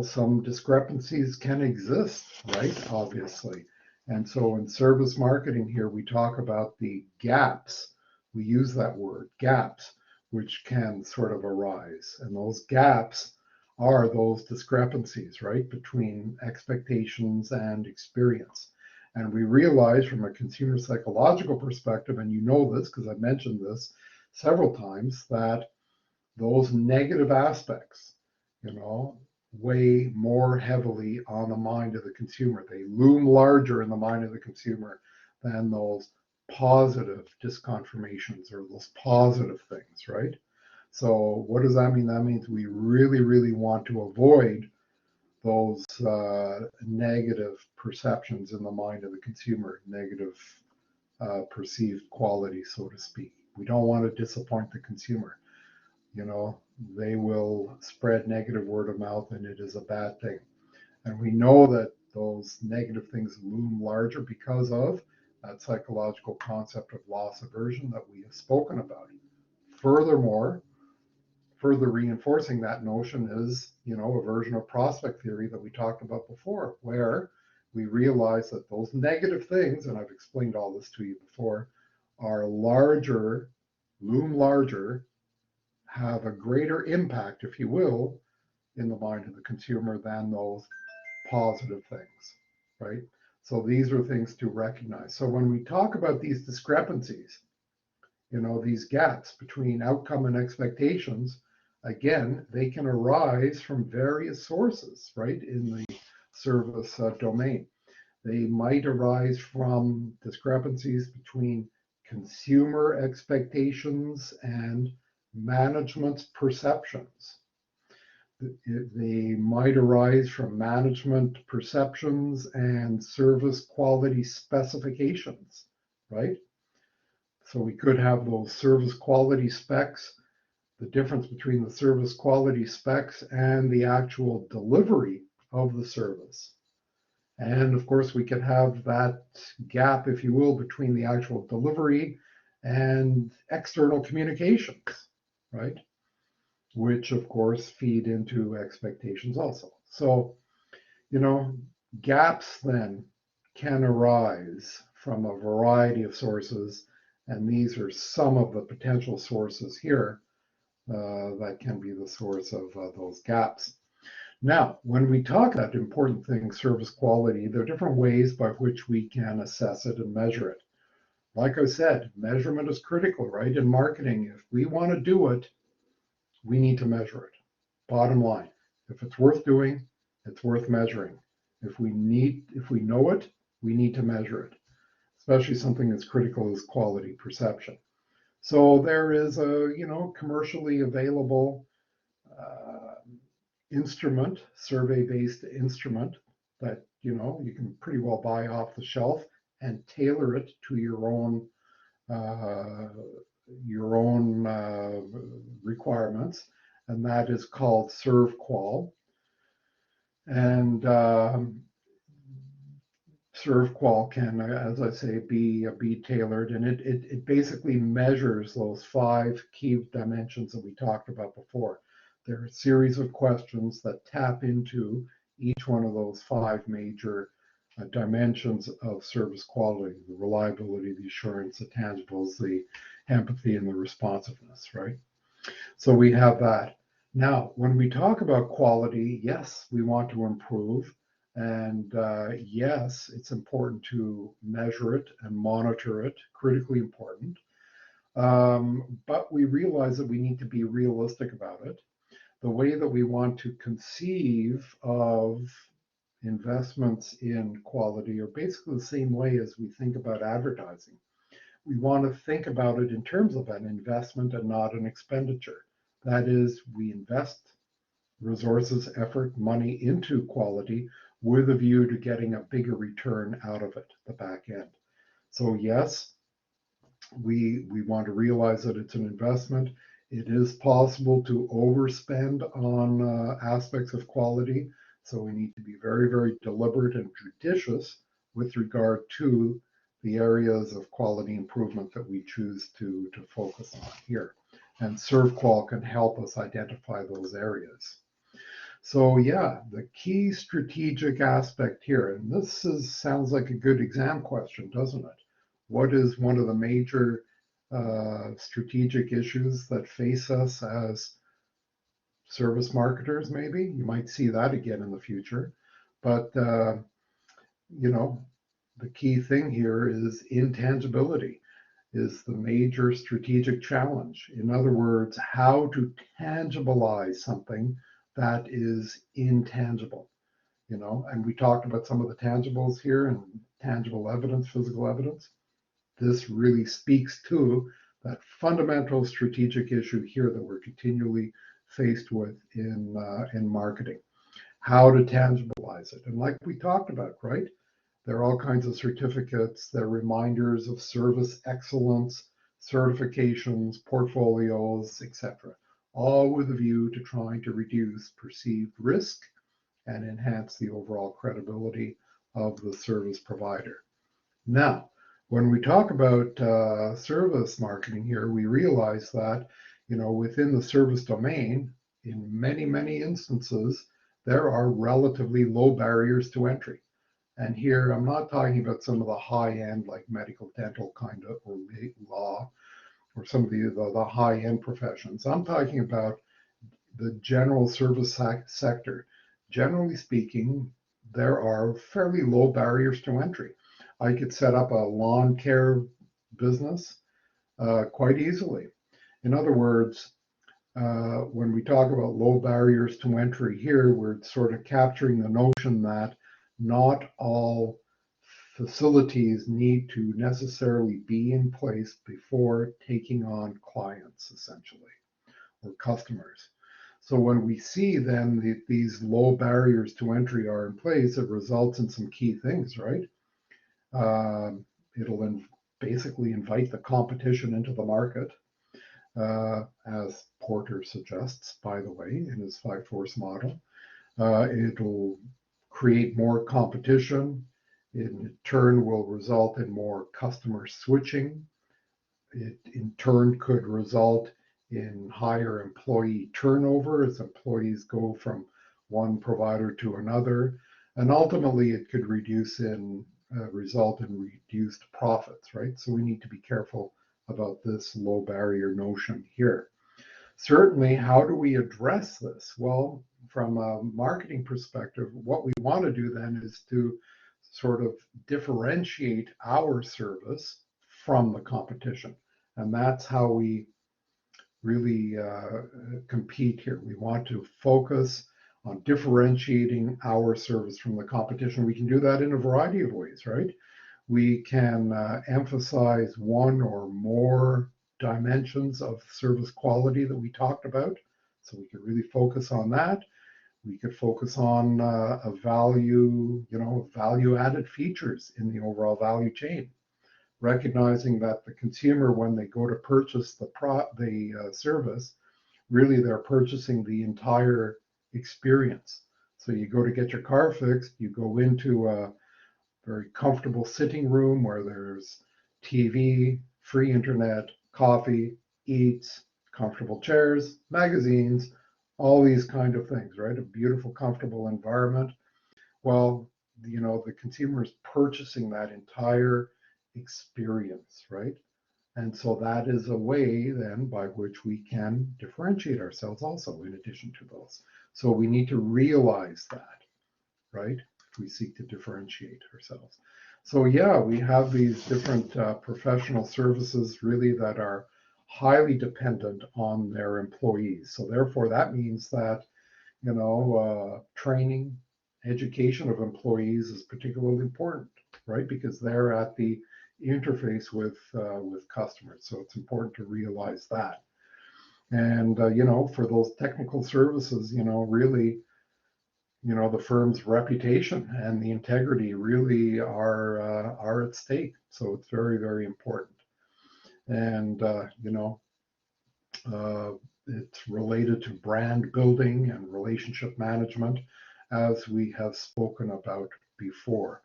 some discrepancies can exist, right? Obviously. And so in service marketing here, we talk about the gaps. We use that word, gaps, which can sort of arise. And those gaps are those discrepancies, right, between expectations and experience. And we realize from a consumer psychological perspective, and you know this because I've mentioned this several times, that those negative aspects, weigh more heavily on the mind of the consumer. They loom larger in the mind of the consumer than those positive disconfirmations or those positive things, right? So what does that mean? That means we really, really want to avoid those negative perceptions in the mind of the consumer, negative perceived quality, so to speak. We don't want to disappoint the consumer. They will spread negative word of mouth, and it is a bad thing. And we know that those negative things loom larger because of that psychological concept of loss aversion that we have spoken about. Furthermore, further reinforcing that notion is, a version of prospect theory that we talked about before, where we realize that those negative things, and I've explained all this to you before, are larger, loom larger, have a greater impact, if you will, in the mind of the consumer than those positive things, right? So these are things to recognize. So when we talk about these discrepancies, these gaps between outcome and expectations, again, they can arise from various sources, right, in the service domain. They might arise from discrepancies between consumer expectations and management's perceptions. They might arise from management perceptions and service quality specifications, right? So we could have those service quality specs, the difference between the service quality specs and the actual delivery of the service. And of course, we could have that gap, if you will, between the actual delivery and external communications, right? Which of course feed into expectations also. So, gaps then can arise from a variety of sources, and these are some of the potential sources here that can be the source of those gaps. Now, when we talk about important things, service quality, there are different ways by which we can assess it and measure it. Like I said, measurement is critical, right? In marketing, if we want to do it, we need to measure it. Bottom line, if it's worth doing, it's worth measuring. If we know it, we need to measure it, especially something as critical as quality perception. So there is a, commercially available instrument, survey-based instrument that you can pretty well buy off the shelf and tailor it to your own requirements, and that is called ServQual. And ServQual can, as I say, be tailored, and it basically measures those 5 key dimensions that we talked about before. There are a series of questions that tap into each one of those 5 major dimensions of service quality: the reliability, the assurance, the tangibles, the empathy, and the responsiveness, right? So we have that. Now, when we talk about quality, yes, we want to improve. And yes, it's important to measure it and monitor it, critically important. But we realize that we need to be realistic about it. The way that we want to conceive of investments in quality are basically the same way as we think about advertising. We want to think about it in terms of an investment and not an expenditure. That is, we invest resources, effort, money into quality with a view to getting a bigger return out of it, the back end. So yes, we want to realize that it's an investment. It is possible to overspend on aspects of quality. So we need to be very, very deliberate and judicious with regard to the areas of quality improvement that we choose to focus on here. And ServQual can help us identify those areas. So yeah, the key strategic aspect here, and this sounds like a good exam question, doesn't it? What is one of the major strategic issues that face us as service marketers? Maybe you might see that again in the future. But the key thing here is intangibility is the major strategic challenge. In other words, how to tangibilize something that is intangible, and we talked about some of the tangibles here and tangible evidence, physical evidence. This really speaks to that fundamental strategic issue here that we're continually faced with in marketing, how to tangibilize it. And like we talked about, right? There are all kinds of certificates, there are reminders of service excellence, certifications, portfolios, etc., all with a view to trying to reduce perceived risk and enhance the overall credibility of the service provider. Now, when we talk about service marketing here, we realize that, within the service domain, in many, many instances, there are relatively low barriers to entry. And here, I'm not talking about some of the high-end, like medical, dental kind of, or law, or some of the high-end professions. I'm talking about the general service sector. Generally speaking, there are fairly low barriers to entry. I could set up a lawn care business quite easily. In other words, when we talk about low barriers to entry here, we're sort of capturing the notion that not all facilities need to necessarily be in place before taking on clients, essentially, or customers. So when we see then these low barriers to entry are in place, it results in some key things, right? It'll basically invite the competition into the market, as Porter suggests, by the way, in his 5-force model. It'll create more competition. In turn, will result in more customer switching. It in turn could result in higher employee turnover as employees go from one provider to another. And ultimately, it could result in reduced profits, right? So we need to be careful about this low barrier notion here. Certainly, how do we address this? Well, from a marketing perspective, what we want to do then is to sort of differentiate our service from the competition. And that's how we really compete here. We want to focus on differentiating our service from the competition. We can do that in a variety of ways, right? We can emphasize one or more dimensions of service quality that we talked about. So we can really focus on that. We could focus on a value, value added features in the overall value chain, recognizing that the consumer, when they go to purchase the service, really they're purchasing the entire experience. So you go to get your car fixed, you go into a very comfortable sitting room where there's TV, free internet, coffee, eats, comfortable chairs, magazines, all these kind of things, right? A beautiful, comfortable environment. Well, the consumer is purchasing that entire experience, right? And so that is a way then by which we can differentiate ourselves also in addition to those. So we need to realize that, right? If we seek to differentiate ourselves. So yeah, we have these different professional services really that are highly dependent on their employees. So therefore that means that, training, education of employees is particularly important, right? Because they're at the interface with customers. So it's important to realize that. And for those technical services, really, the firm's reputation and the integrity really are at stake. So it's very, very important. And it's related to brand building and relationship management, as we have spoken about before.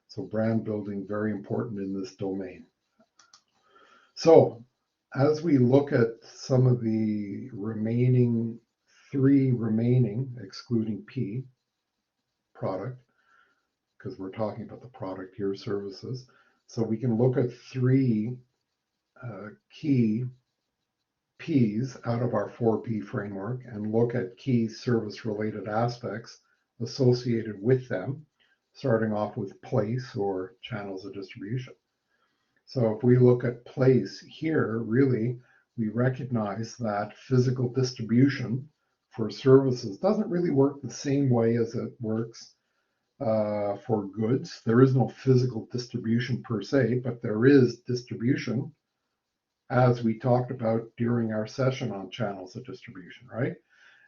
So brand building, very important in this domain. So as we look at some of the three remaining, excluding P, product, because we're talking about the product here, services. So we can look at three key Ps out of our 4P framework and look at key service related aspects associated with them, starting off with place or channels of distribution. So if we look at place here, really, we recognize that physical distribution for services doesn't really work the same way as it works for goods. There is no physical distribution per se, but there is distribution, as we talked about during our session on channels of distribution, right?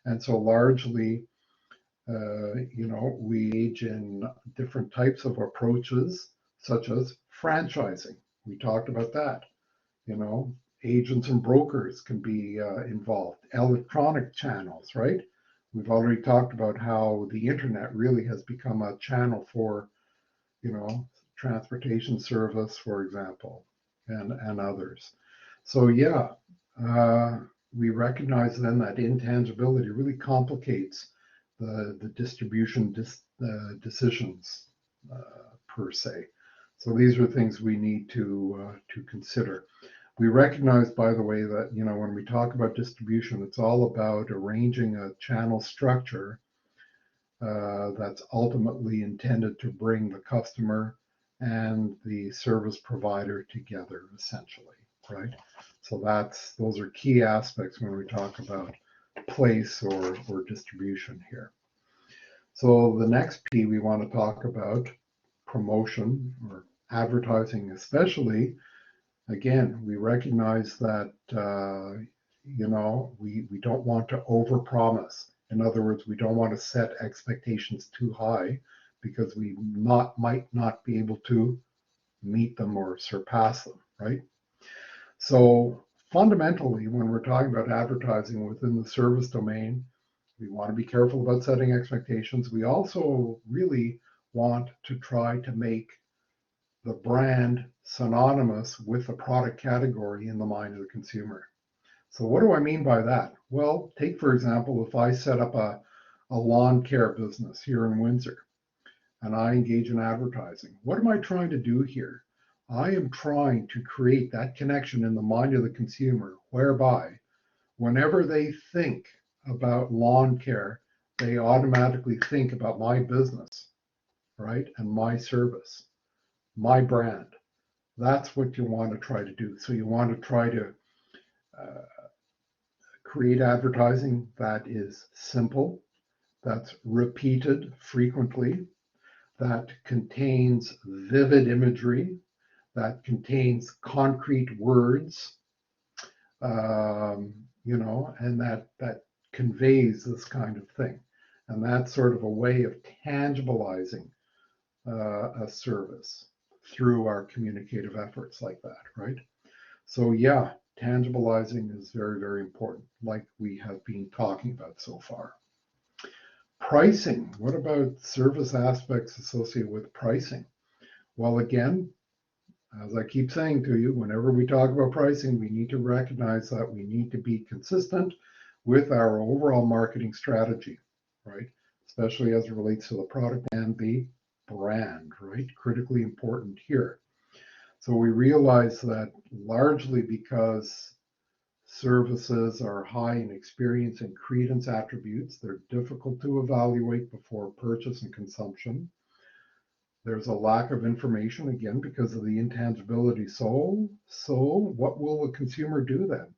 And so largely, we engage in different types of approaches, such as franchising. We talked about that. Agents and brokers can be involved. Electronic channels, right? We've already talked about how the internet really has become a channel for, transportation service, for example, and others. So yeah, we recognize then that intangibility really complicates the distribution decisions per se. So these are things we need to consider. We recognize, by the way, that when we talk about distribution, it's all about arranging a channel structure that's ultimately intended to bring the customer and the service provider together, essentially, right? So those are key aspects when we talk about place or distribution here. So the next P we want to talk about, promotion or advertising especially. Again, we recognize that we don't want to overpromise. In other words, we don't want to set expectations too high because we might not be able to meet them or surpass them, right? So fundamentally, when we're talking about advertising within the service domain, we want to be careful about setting expectations. We also really want to try to make the brand synonymous with the product category in the mind of the consumer. So what do I mean by that? Well, take for example, if I set up a lawn care business here in Windsor and I engage in advertising, what am I trying to do here? I am trying to create that connection in the mind of the consumer whereby whenever they think about lawn care, they automatically think about my business, right? And my service, my brand. That's what you want to try to do. So you want to try to create advertising that is simple, that's repeated frequently, that contains vivid imagery, that contains concrete words, and that conveys this kind of thing. And that's sort of a way of tangibilizing a service through our communicative efforts like that, right? So yeah, tangibilizing is very, very important, like we have been talking about so far. Pricing, what about service aspects associated with pricing? Well, again, as I keep saying to you, whenever we talk about pricing, we need to recognize that we need to be consistent with our overall marketing strategy, right? Especially as it relates to the product and the brand, right? Critically important here. So we realize that largely because services are high in experience and credence attributes, they're difficult to evaluate before purchase and consumption. There's a lack of information, again, because of the intangibility. So what will the consumer do then?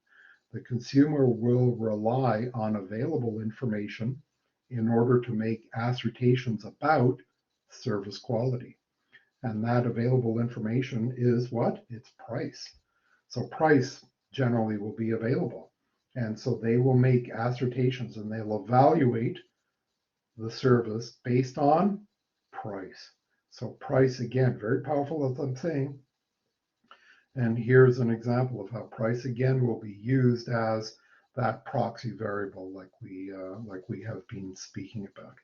The consumer will rely on available information in order to make assertions about service quality. And that available information is what? It's price. So price generally will be available. And so they will make assertions and they'll evaluate the service based on price. So price, again, very powerful, as I'm saying. And here's an example of how price, again, will be used as that proxy variable like we have been speaking about.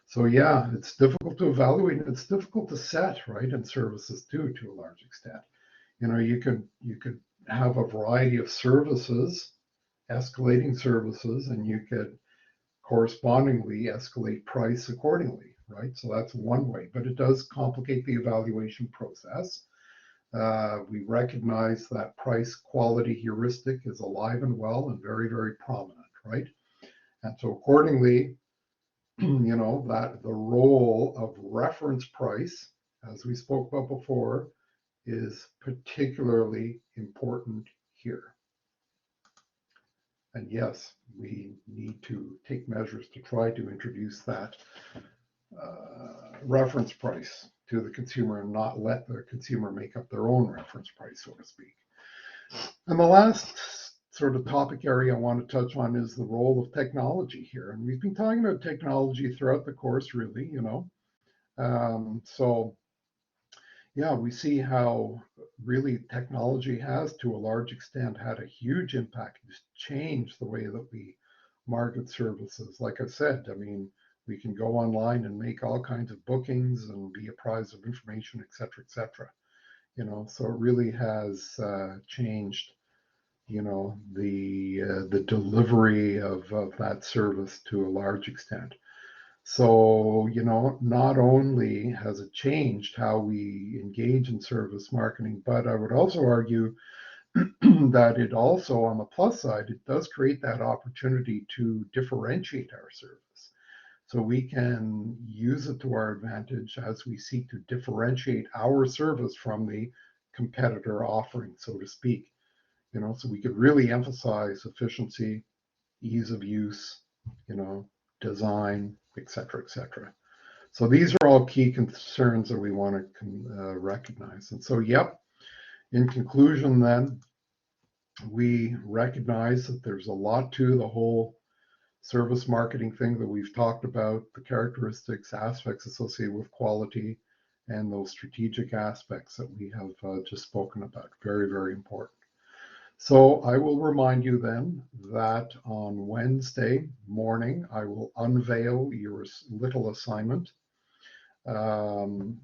So yeah, it's difficult to evaluate. It's difficult to set, right, in services too, to a large extent. You could have a variety of services, escalating services, and you could correspondingly escalate price accordingly, right? So that's one way, but it does complicate the evaluation process. We recognize that price quality heuristic is alive and well and very, very prominent, right? And so accordingly, that the role of reference price, as we spoke about before, is particularly important here. And yes, we need to take measures to try to introduce that reference price to the consumer and not let the consumer make up their own reference price, so to speak. And the last sort of topic area I want to touch on is the role of technology here. And we've been talking about technology throughout the course, really, So yeah, we see how really technology has, to a large extent, had a huge impact. It's changed the way that we market services. Like I said, I mean, we can go online and make all kinds of bookings and be apprised of information, et cetera, et cetera. So it really has changed, the delivery of that service to a large extent. So, not only has it changed how we engage in service marketing, but I would also argue that it also, on the plus side, it does create that opportunity to differentiate our service. So we can use it to our advantage as we seek to differentiate our service from the competitor offering, so to speak. So we could really emphasize efficiency, ease of use, design, et cetera, et cetera. So these are all key concerns that we want to recognize. And so, yep, in conclusion then, we recognize that there's a lot to the whole service marketing thing that we've talked about, the characteristics, aspects associated with quality, and those strategic aspects that we have just spoken about. Very, very important. So I will remind you then that on Wednesday morning, I will unveil your little assignment through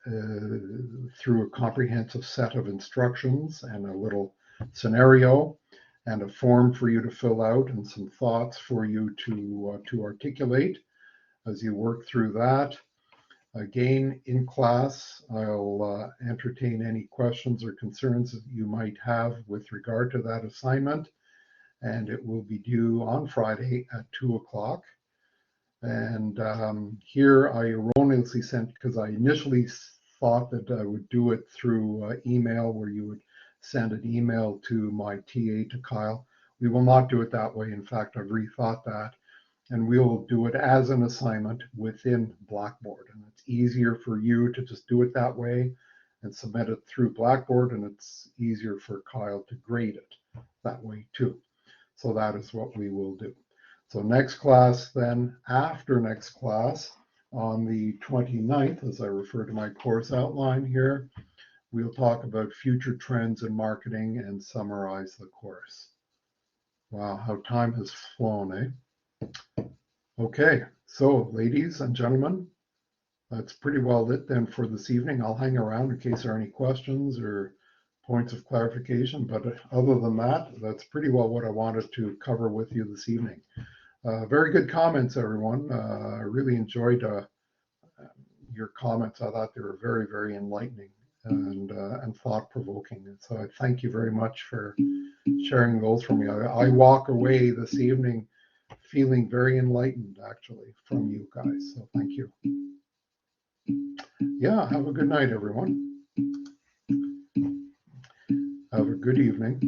a comprehensive set of instructions and a little scenario and a form for you to fill out and some thoughts for you to articulate as you work through that. Again, in class, I'll entertain any questions or concerns that you might have with regard to that assignment, and it will be due on Friday at 2 o'clock. And here I erroneously sent, because I initially thought that I would do it through email, where you would send an email to my TA, to Kyle. We will not do it that way. In fact, I've rethought that. And we'll do it as an assignment within Blackboard. And it's easier for you to just do it that way and submit it through Blackboard. And it's easier for Kyle to grade it that way too. So that is what we will do. So next class, then after next class, on the 29th, as I refer to my course outline here, we'll talk about future trends in marketing and summarize the course. Wow, how time has flown, eh? Okay, so ladies and gentlemen, that's pretty well it then for this evening. I'll hang around in case there are any questions or points of clarification, but other than that, that's pretty well what I wanted to cover with you this evening. Very good comments, everyone. I really enjoyed your comments. I thought they were very, very enlightening and thought-provoking. And so I thank you very much for sharing those for me. I walk away this evening feeling very enlightened, actually, from you guys. So thank you. Yeah, have a good night, everyone. Have a good evening.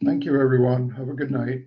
Thank you, everyone. Have a good night.